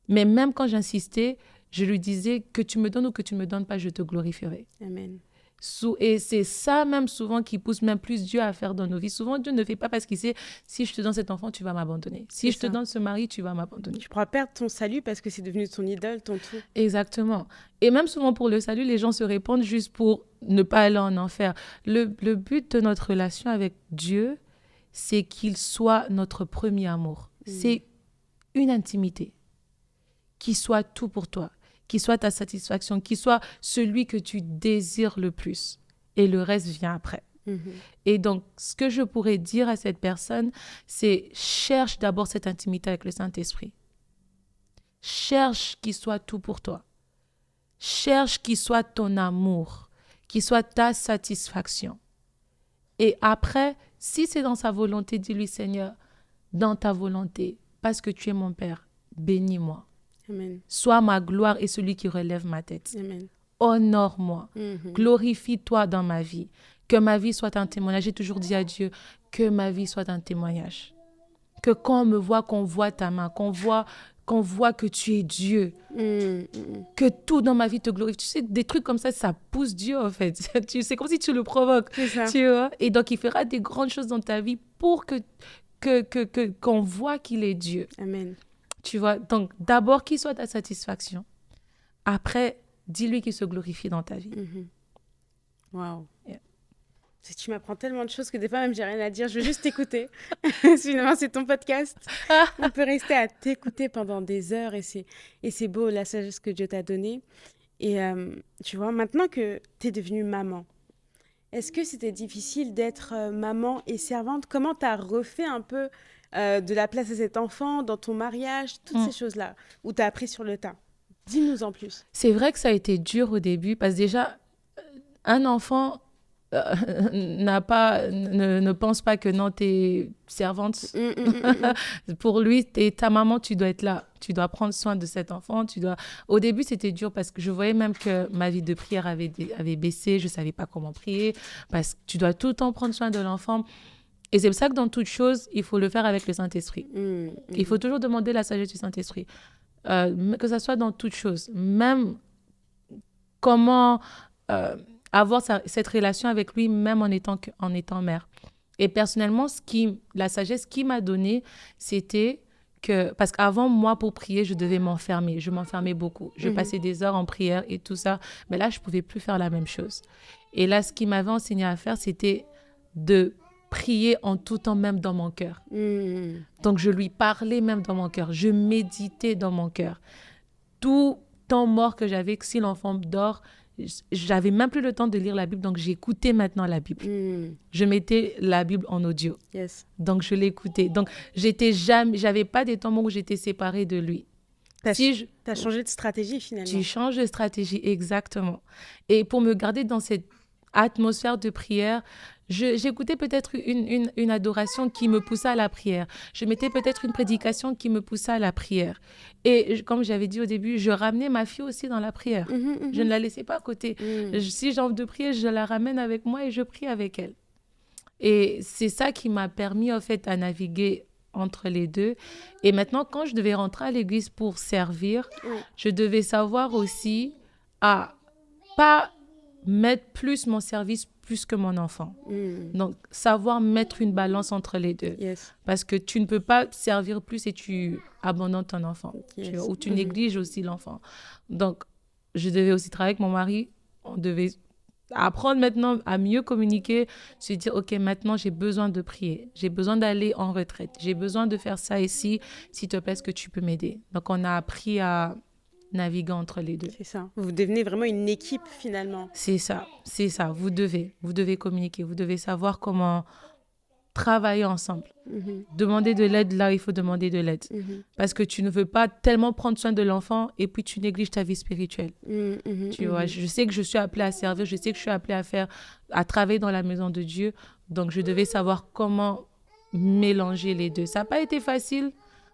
Mais même quand j'insistais, je lui disais que tu me donnes ou que tu ne me donnes pas, je te glorifierai. Amen. Et c'est ça même souvent qui pousse même plus Dieu à faire dans nos vies. Souvent, Dieu ne fait pas parce qu'il sait, si je te donne cet enfant, tu vas m'abandonner. Si je te donne ce mari, tu vas m'abandonner. Tu pourras perdre ton salut parce que c'est devenu ton idole, ton tout. Exactement. Et même souvent pour le salut, les gens se répandent juste pour ne pas aller en enfer. Le but de notre relation avec Dieu, c'est qu'il soit notre premier amour. C'est une intimité qui soit tout pour toi, qui soit ta satisfaction, qui soit celui que tu désires le plus. Et le reste vient après. Et donc, ce que je pourrais dire à cette personne, c'est cherche d'abord cette intimité avec le Saint-Esprit. Cherche qu'il soit tout pour toi. Cherche qu'il soit ton amour, qu'il soit ta satisfaction. Et après, si c'est dans sa volonté, dis-lui, Seigneur, dans ta volonté, parce que tu es mon Père, bénis-moi. Amen. Sois ma gloire et celui qui relève ma tête. Amen. Honore-moi. Glorifie-toi dans ma vie. Que ma vie soit un témoignage. J'ai toujours dit à Dieu, que ma vie soit un témoignage. Que quand on me voit, qu'on voit ta main, qu'on voit que tu es Dieu. Que tout dans ma vie te glorifie. Tu sais, des trucs comme ça pousse Dieu, en fait. C'est comme si tu le provoques. C'est ça. Tu vois? Et donc, il fera des grandes choses dans ta vie pour qu'on voit qu'il est Dieu. Amen. Tu vois? Donc, d'abord, qu'il soit ta satisfaction. Après, dis-lui qu'il se glorifie dans ta vie. Waouh. Yeah. Tu m'apprends tellement de choses que des fois, même, j'ai rien à dire. Je veux juste t'écouter. Finalement, c'est ton podcast. On peut rester à t'écouter pendant des heures et c'est beau, la sagesse que Dieu t'a donnée. Et tu vois, maintenant que tu es devenue maman, est-ce que c'était difficile d'être maman et servante? Comment tu as refait un peu de la place à cet enfant dans ton mariage, toutes ces choses-là, où tu as appris sur le tas? Dis-nous en plus. C'est vrai que ça a été dur au début parce que déjà, un enfant ne pense pas que non, t'es servante. Pour lui, t'es ta maman, tu dois être là. Tu dois prendre soin de cet enfant. Au début, c'était dur parce que je voyais même que ma vie de prière avait baissé. Je ne savais pas comment prier parce que tu dois tout le temps prendre soin de l'enfant. Et c'est pour ça que dans toute chose, il faut le faire avec le Saint-Esprit. Il faut toujours demander la sagesse du Saint-Esprit. Que ça soit dans toute chose. Même comment avoir cette relation avec lui, même en étant mère. Et personnellement, la sagesse qu'il m'a donnée, c'était que... Parce qu'avant, moi, pour prier, je devais m'enfermer. Je m'enfermais beaucoup. Je passais des heures en prière et tout ça. Mais là, je ne pouvais plus faire la même chose. Et là, ce qu'il m'avait enseigné à faire, c'était de prier en tout temps, même dans mon cœur. Donc, je lui parlais même dans mon cœur. Je méditais dans mon cœur. Tout temps mort que j'avais, que si l'enfant dort, j'avais même plus le temps de lire la Bible, donc j'écoutais maintenant la Bible. Je mettais la Bible en audio. Yes. Donc, je l'écoutais. Donc, j'avais pas des temps où j'étais séparée de lui. T'as changé de stratégie, finalement. Tu changes de stratégie, exactement. Et pour me garder dans cette atmosphère de prière, j'écoutais peut-être une adoration qui me poussait à la prière. Je mettais peut-être une prédication qui me poussait à la prière. Et comme j'avais dit au début, je ramenais ma fille aussi dans la prière. Je ne la laissais pas à côté. Si j'ai envie de prier, je la ramène avec moi et je prie avec elle. Et c'est ça qui m'a permis, en fait, à naviguer entre les deux. Et maintenant, quand je devais rentrer à l'église pour servir, je devais savoir aussi à pas mettre plus mon service plus que mon enfant. Donc, savoir mettre une balance entre les deux. Yes. Parce que tu ne peux pas servir plus et tu abandonnes ton enfant. Yes. Tu vois, ou tu négliges aussi l'enfant. Donc, je devais aussi travailler avec mon mari. On devait apprendre maintenant à mieux communiquer, se dire, OK, maintenant, j'ai besoin de prier. J'ai besoin d'aller en retraite. J'ai besoin de faire ça ici. S'il te plaît, est-ce que tu peux m'aider? Donc, on a appris à naviguer entre les deux. C'est ça. Vous devenez vraiment une équipe, finalement. C'est ça. Vous devez communiquer. Vous devez savoir comment travailler ensemble. Demander de l'aide là où il faut demander de l'aide. Parce que tu ne veux pas tellement prendre soin de l'enfant et puis tu négliges ta vie spirituelle. Tu vois, je sais que je suis appelée à servir, je sais que je suis appelée à travailler dans la maison de Dieu. Donc, je devais savoir comment mélanger les deux. Ça n'a pas été facile.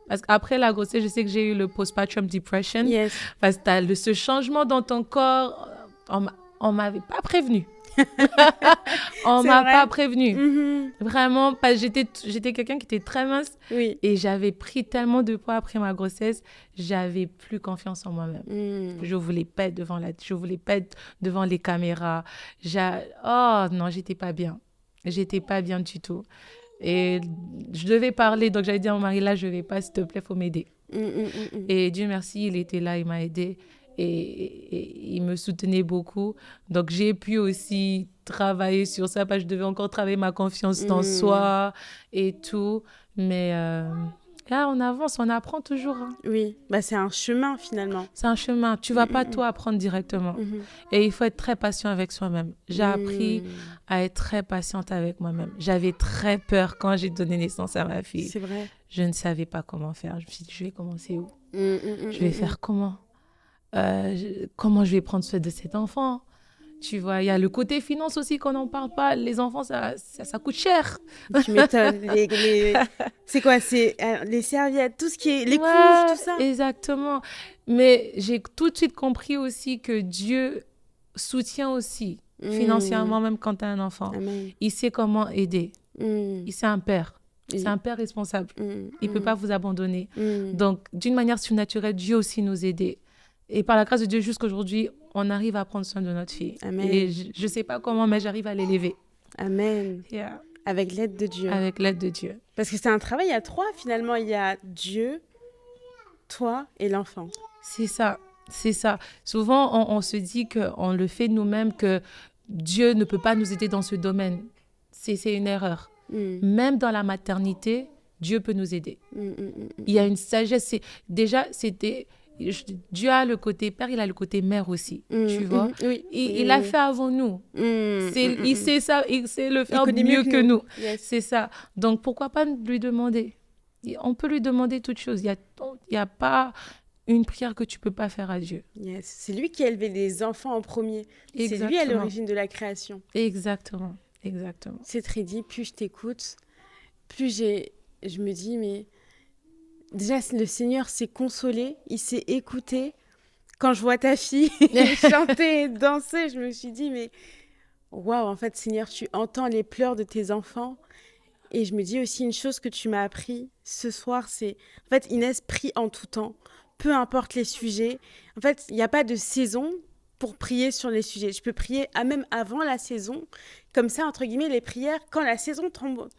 Parce qu'après la grossesse, je sais que j'ai eu le postpartum depression. Yes. Parce que tu as ce changement dans ton corps. On m'avait pas prévenu. On m'a pas prévenu. Vraiment, parce que j'étais quelqu'un qui était très mince. Oui. Et j'avais pris tellement de poids après ma grossesse, j'avais plus confiance en moi-même. Je voulais pas être je voulais pas être devant les caméras. Oh non, j'étais pas bien. J'étais pas bien du tout. Et je devais parler, donc j'avais dit à mon mari, là, je vais pas, s'il te plaît, faut m'aider. Et Dieu merci, il était là, il m'a aidé. Et il me soutenait beaucoup. Donc, j'ai pu aussi travailler sur ça parce que je devais encore travailler ma confiance en soi et tout. Mais là, on avance, on apprend toujours. Hein. Oui, c'est un chemin finalement. C'est un chemin. Tu ne vas pas tout apprendre directement. Et il faut être très patient avec soi-même. J'ai appris à être très patiente avec moi-même. J'avais très peur quand j'ai donné naissance à ma fille. C'est vrai. Je ne savais pas comment faire. Je me suis dit, je vais commencer où? Je vais faire comment? Comment je vais prendre soin de cet enfant? Tu vois, il y a le côté finance aussi qu'on n'en parle pas. Les enfants, ça coûte cher. Tu m'étonnes. C'est quoi? C'est les serviettes, tout ce qui est... Les couches, Ouais, tout ça. exactement. Mais j'ai tout de suite compris aussi que Dieu soutient aussi financièrement, même quand tu as un enfant. Amen. Il sait comment aider. C'est un père. Oui. C'est un père responsable. Il ne peut pas vous abandonner. Mm. Donc, d'une manière surnaturelle, Dieu aussi nous aide. Et par la grâce de Dieu, jusqu'aujourd'hui, on arrive à prendre soin de notre fille. Amen. Et je ne sais pas comment, mais j'arrive à l'élever. Amen. Yeah. Avec l'aide de Dieu. Avec l'aide de Dieu. Parce que c'est un travail à trois, finalement. Il y a Dieu, toi et l'enfant. C'est ça. C'est ça. Souvent, on se dit qu'on le fait nous-mêmes, que Dieu ne peut pas nous aider dans ce domaine. C'est une erreur. Même dans la maternité, Dieu peut nous aider. Il y a une sagesse. Déjà, Dieu a le côté père, il a le côté mère aussi. Tu vois? Oui. Il l'a fait avant nous. Il sait ça, il sait le faire mieux que nous. Yes. C'est ça. Donc, pourquoi pas lui demander? On peut lui demander toutes choses. Il y a pas une prière que tu peux pas faire à Dieu. Yes. C'est lui qui a élevé les enfants en premier. C'est lui à l'origine de la création. Exactement. Exactement. C'est très dit. Plus je t'écoute, plus je me dis, mais déjà, le Seigneur s'est consolé, il s'est écouté. Quand je vois ta fille chanter et danser, je me suis dit, mais waouh, en fait, Seigneur, tu entends les pleurs de tes enfants. Et je me dis aussi une chose que tu m'as appris ce soir, c'est, en fait, Inès prie en tout temps, peu importe les sujets. En fait, il n'y a pas de saison pour prier sur les sujets. Je peux prier même avant la saison. Comme ça, entre guillemets, les prières, quand la saison tomberont,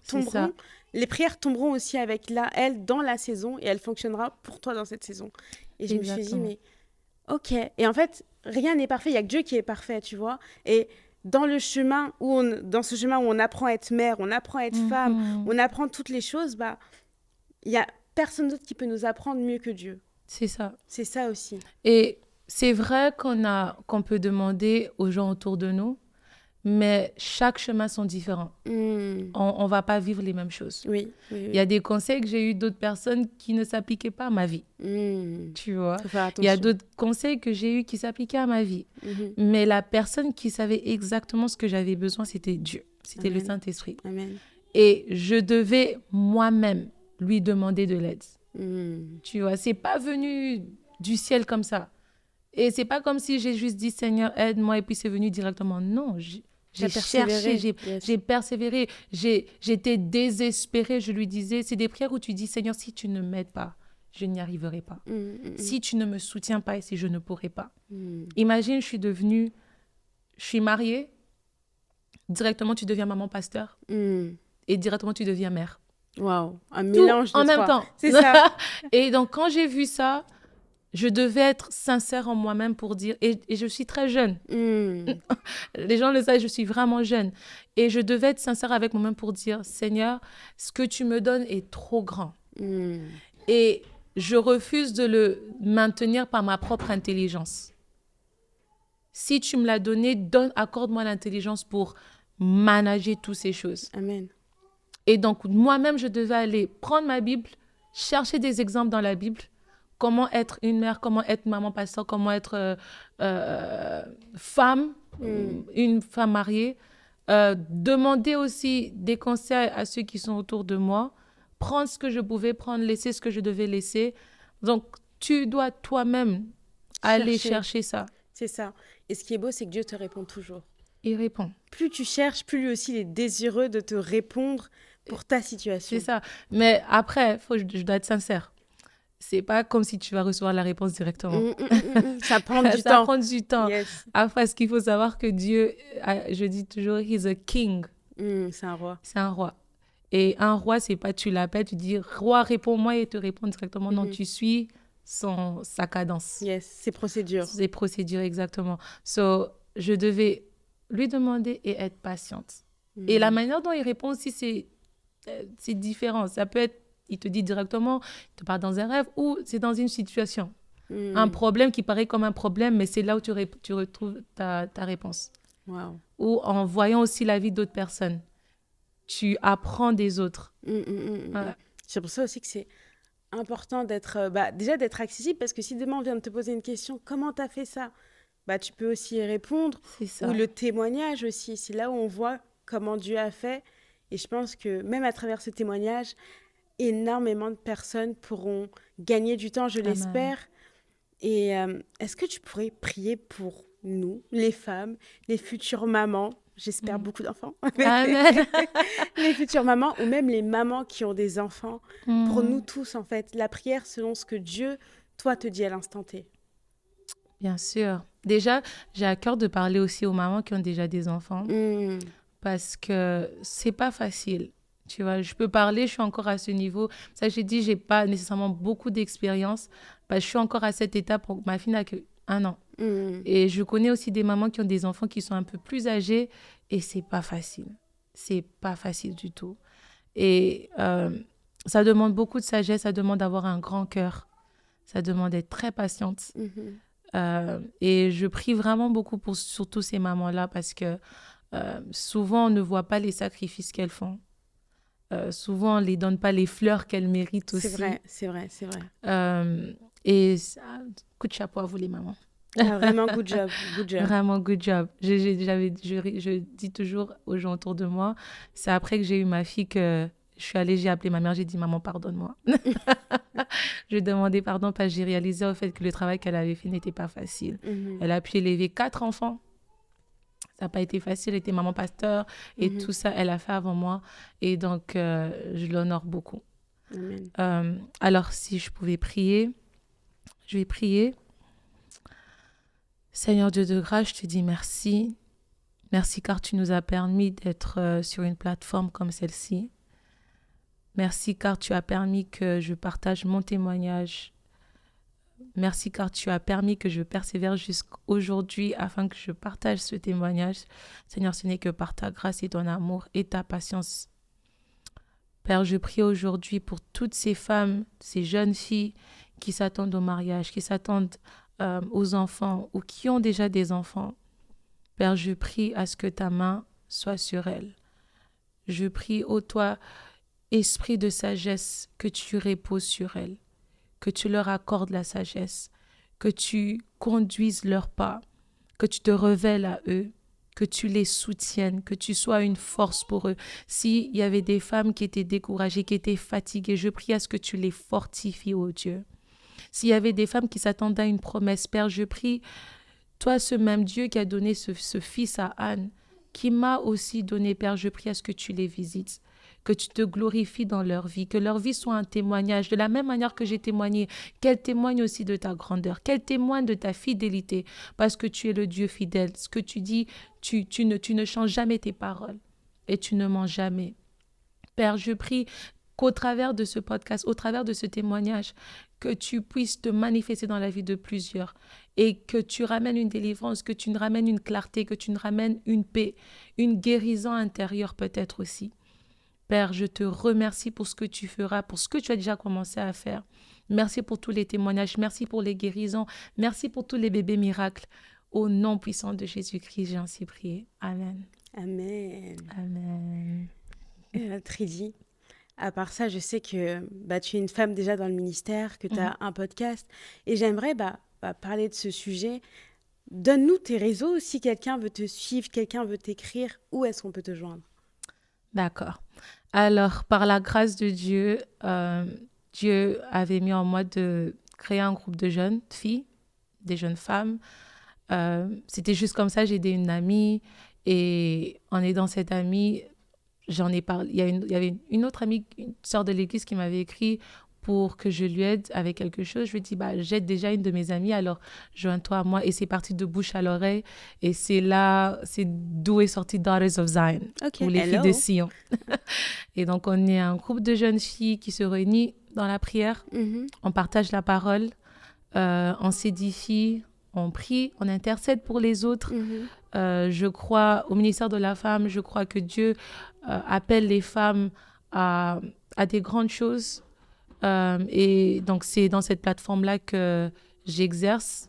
les prières tomberont aussi avec elle dans la saison et elle fonctionnera pour toi dans cette saison. Et je me suis dit, mais ok. Et en fait, rien n'est parfait. Il n'y a que Dieu qui est parfait, tu vois. Et dans ce chemin où on apprend à être mère, on apprend à être femme, on apprend toutes les choses, bah, il n'y a personne d'autre qui peut nous apprendre mieux que Dieu. C'est ça. C'est ça aussi. Et c'est vrai qu'on peut demander aux gens autour de nous, mais chaque chemin sont différents. On va pas vivre les mêmes choses. Oui. Il y a des conseils que j'ai eu d'autres personnes qui ne s'appliquaient pas à ma vie. Tu vois. Il y a d'autres conseils que j'ai eu qui s'appliquaient à ma vie. Mais la personne qui savait exactement ce que j'avais besoin, c'était Dieu. C'était le Saint-Esprit. Amen. Et je devais moi-même lui demander de l'aide. Tu vois, c'est pas venu du ciel comme ça. Et c'est pas comme si j'ai juste dit Seigneur, aide-moi et puis c'est venu directement. Non, j'ai cherché, j'ai persévéré, j'étais désespérée. Je lui disais, c'est des prières où tu dis Seigneur, si tu ne m'aides pas, je n'y arriverai pas. Si tu ne me soutiens pas et si je ne pourrai pas. Imagine, je suis mariée, directement tu deviens maman pasteur et directement tu deviens mère. Waouh, un mélange de en même temps. C'est ça. Et donc quand j'ai vu ça, je devais être sincère en moi-même pour dire, et je suis très jeune. Les gens le savent, je suis vraiment jeune. Et je devais être sincère avec moi-même pour dire, Seigneur, ce que tu me donnes est trop grand. Et je refuse de le maintenir par ma propre intelligence. Si tu me l'as donné, accorde-moi l'intelligence pour manager toutes ces choses. Amen. Et donc, moi-même, je devais aller prendre ma Bible, chercher des exemples dans la Bible, comment être une mère, comment être maman pasteur, comment être femme, une femme mariée. Demander aussi des conseils à ceux qui sont autour de moi. Prendre ce que je pouvais prendre, laisser ce que je devais laisser. Donc, tu dois toi-même aller chercher ça. C'est ça. Et ce qui est beau, c'est que Dieu te répond toujours. Il répond. Plus tu cherches, plus lui aussi il est désireux de te répondre pour ta situation. C'est ça. Mais après, je dois être sincère. C'est pas comme si tu vas recevoir la réponse directement. Ça prend du temps. Ça prend du temps. Yes. Après, ce qu'il faut savoir que Dieu, je dis toujours, he's a king. C'est un roi. C'est un roi. Et un roi, c'est pas tu l'appelles, tu dis roi, réponds-moi et il te répond directement. Non, tu suis sa cadence. Yes, ses procédures. Ses procédures, exactement. So, je devais lui demander et être patiente. Et la manière dont il répond aussi, c'est différent. Ça peut être, il te dit directement, il te parle dans un rêve ou c'est dans une situation. Un problème qui paraît comme un problème, mais c'est là où tu retrouves ta réponse. Wow. Ou en voyant aussi la vie d'autres personnes. Tu apprends des autres. Voilà. C'est pour ça aussi que c'est important d'être, déjà d'être accessible, parce que si demain on vient de te poser une question, comment t'as fait ça? bah, tu peux aussi y répondre. C'est Ou ça. le témoignage aussi, c'est là où on voit comment Dieu a fait. Et je pense que même à travers ce témoignage, énormément de personnes pourront gagner du temps, je Amen. l'espère. Et est-ce que tu pourrais prier pour nous, les femmes, les futures mamans, j'espère Mm. beaucoup d'enfants, Amen. les futures mamans ou même les mamans qui ont des enfants, pour nous Mm. tous en fait, la prière selon ce que Dieu, toi, te dit à l'instant T. Bien sûr. Déjà, j'ai à cœur de parler aussi aux mamans qui ont déjà des enfants Mm, parce que c'est pas facile. Tu vois, je peux parler, je suis encore à ce niveau. Ça, j'ai dit, j'ai pas nécessairement beaucoup d'expérience parce que je suis encore à cette étape. Ma fille n'a que 1 an. mm, Et je connais aussi des mamans qui ont des enfants qui sont un peu plus âgés et c'est pas facile. C'est pas facile du tout. Et ça demande beaucoup de sagesse, ça demande d'avoir un grand cœur, ça demande d'être très patiente. mhm. Et je prie vraiment beaucoup pour surtout ces mamans-là parce que souvent on ne voit pas les sacrifices qu'elles font. Souvent on ne les donne pas les fleurs qu'elles méritent C'est aussi. vrai, c'est vrai, c'est vrai. Euh, et coup de chapeau à vous les mamans. Ah, vraiment, good job, good job. Vraiment, good job. Je dis toujours aux gens autour de moi, c'est après que j'ai eu ma fille que je suis allée, j'ai appelé ma mère, j'ai dit, maman, pardonne-moi. Je lui ai demandé pardon parce que j'ai réalisé au fait que le travail qu'elle avait fait n'était pas facile. Mhm, Elle a pu élever 4 enfants. Ça n'a pas été facile. Elle était maman pasteur et mhm. tout ça, elle a fait avant moi. Et donc, je l'honore beaucoup. Amen. Alors, si je pouvais prier, je vais prier. Seigneur Dieu de grâce, je te dis merci. Merci car tu nous as permis d'être sur une plateforme comme celle-ci. Merci car tu as permis que je partage mon témoignage. Merci car tu as permis que je persévère jusqu'aujourd'hui afin que je partage ce témoignage. Seigneur, ce n'est que par ta grâce et ton amour et ta patience. Père, je prie aujourd'hui pour toutes ces femmes, ces jeunes filles qui s'attendent au mariage, qui s'attendent aux enfants ou qui ont déjà des enfants. Père, je prie à ce que ta main soit sur elles. Je prie, ô toi, Esprit de sagesse, que tu reposes sur elles, que tu leur accordes la sagesse, que tu conduises leurs pas, que tu te révèles à eux, que tu les soutiennes, que tu sois une force pour eux. S'il y avait des femmes qui étaient découragées, qui étaient fatiguées, je prie à ce que tu les fortifies, ô Dieu. S'il y avait des femmes qui s'attendaient à une promesse, Père, je prie, toi, ce même Dieu qui a donné ce fils à Anne, qui m'a aussi donné, Père, je prie à ce que tu les visites, que tu te glorifies dans leur vie, que leur vie soit un témoignage, de la même manière que j'ai témoigné, qu'elle témoigne aussi de ta grandeur, qu'elle témoigne de ta fidélité, parce que tu es le Dieu fidèle. Ce que tu dis, tu ne changes jamais tes paroles et tu ne mens jamais. Père, je prie qu'au travers de ce podcast, au travers de ce témoignage, que tu puisses te manifester dans la vie de plusieurs et que tu ramènes une délivrance, que tu ramènes une clarté, que tu ramènes une paix, une guérison intérieure peut-être aussi. Père, je te remercie pour ce que tu feras, pour ce que tu as déjà commencé à faire. Merci pour tous les témoignages, merci pour les guérisons, merci pour tous les bébés miracles. Au nom puissant de Jésus-Christ, j'ai ainsi prié. Amen. Amen. Amen. Tridi, à part ça, je sais que bah, tu es une femme déjà dans le ministère, que tu Mhm. as un podcast. Et j'aimerais parler de ce sujet. Donne-nous tes réseaux si quelqu'un veut te suivre, quelqu'un veut t'écrire. Où est-ce qu'on peut te joindre? D'accord. Alors, par la grâce de Dieu, Dieu avait mis en moi de créer un groupe de jeunes filles, des jeunes femmes. C'était juste comme ça, j'ai aidé une amie et en aidant cette amie, j'en ai parlé. Il y avait une autre amie, une sœur de l'église qui m'avait écrit pour que je lui aide avec quelque chose. Je lui ai dit, bah, j'aide déjà une de mes amies, alors joins-toi à moi. Et c'est parti de bouche à l'oreille. Et c'est d'où est sorti Daughters of Zion, Ok, ou les filles de hello. Sion. Et donc, on est un groupe de jeunes filles qui se réunit dans la prière. Mhm, On partage la parole, on s'édifie, on prie, on intercède pour les autres. mhm. Je crois au ministère de la femme, je crois que Dieu appelle les femmes à des grandes choses. Et donc, c'est dans cette plateforme-là que j'exerce,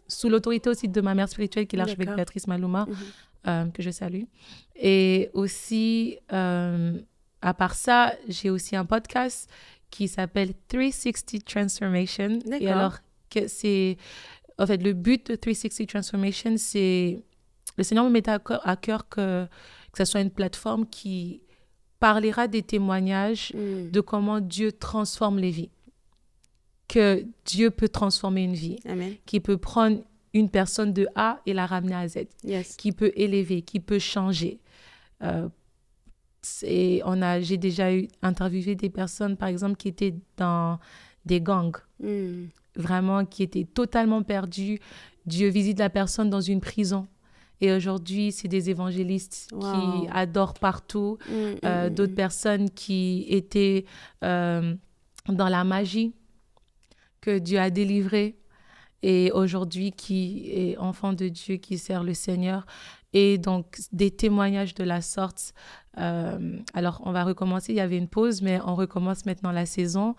sous l'autorité aussi de ma mère spirituelle, qui est l'archevêque D'accord. Béatrice Maluma, Mhm. que je salue. Et aussi, à part ça, j'ai aussi un podcast qui s'appelle 360 Transformation. Et D'accord. alors, En fait, le but de 360 Transformation, c'est... Le Seigneur me mettait à cœur que ce soit une plateforme qui parlera des témoignages de comment Dieu transforme les vies. Que Dieu peut transformer une vie. Amen. Qui peut prendre une personne de A et la ramener à Z. Yes. Qui peut élever, qui peut changer. J'ai déjà interviewé des personnes, par exemple, qui étaient dans des gangs. Vraiment, qui étaient totalement perdues. Dieu visite la personne dans une prison. Et aujourd'hui, c'est des évangélistes qui adorent partout. D'autres personnes qui étaient dans la magie, que Dieu a délivré. Et aujourd'hui, qui est enfant de Dieu, qui sert le Seigneur. Et donc, des témoignages de la sorte. Alors, on va recommencer. Il y avait une pause, mais on recommence maintenant la saison.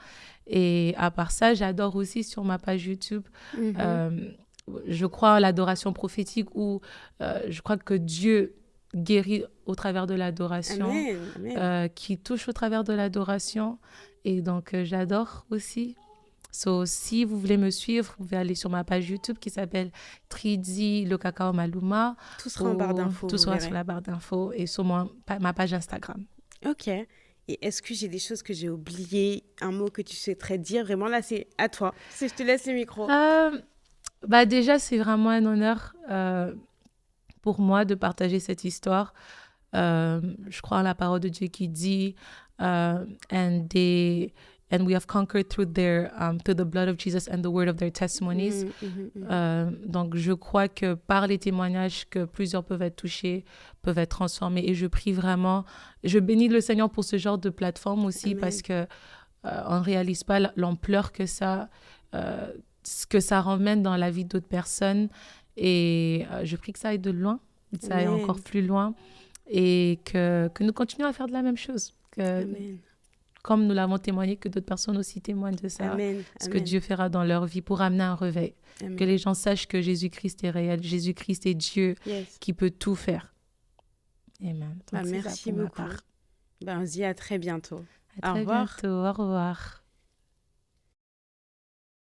Et à part ça, j'adore aussi sur ma page YouTube. Je crois à l'adoration prophétique où je crois que Dieu guérit au travers de l'adoration, qui touche au travers de l'adoration. Et donc, j'adore aussi. Si vous voulez me suivre, vous pouvez aller sur ma page YouTube qui s'appelle Tridzi Le Cacao Maluma. Tout sera en barre d'infos. Tout sera sur la barre d'infos et sur ma page Instagram. Ok. Et est-ce que j'ai des choses que j'ai oubliées, un mot que tu souhaiterais dire? Vraiment, là, c'est à toi. Je te laisse le micro. Déjà, c'est vraiment un honneur pour moi de partager cette histoire. Je crois en la parole de Dieu qui dit and we have conquered through the blood of Jesus and the word of their testimonies. Donc, je crois que par les témoignages que plusieurs peuvent être touchés, peuvent être transformés. Et je prie vraiment, je bénis le Seigneur pour ce genre de plateforme aussi. Amen. Parce que on ne réalise pas l'ampleur que ça ramène dans la vie d'autres personnes. Et je prie que ça aille de loin, que ça aille encore plus loin. Et que nous continuions à faire de la même chose. Amen. Comme nous l'avons témoigné, que d'autres personnes aussi témoignent de ça. Amen. Ce que Dieu fera dans leur vie pour amener un réveil. Amen. Que les gens sachent que Jésus-Christ est réel. Jésus-Christ est Dieu qui peut tout faire. Amen. Merci beaucoup. On se dit à très bientôt. À très bientôt. Au revoir.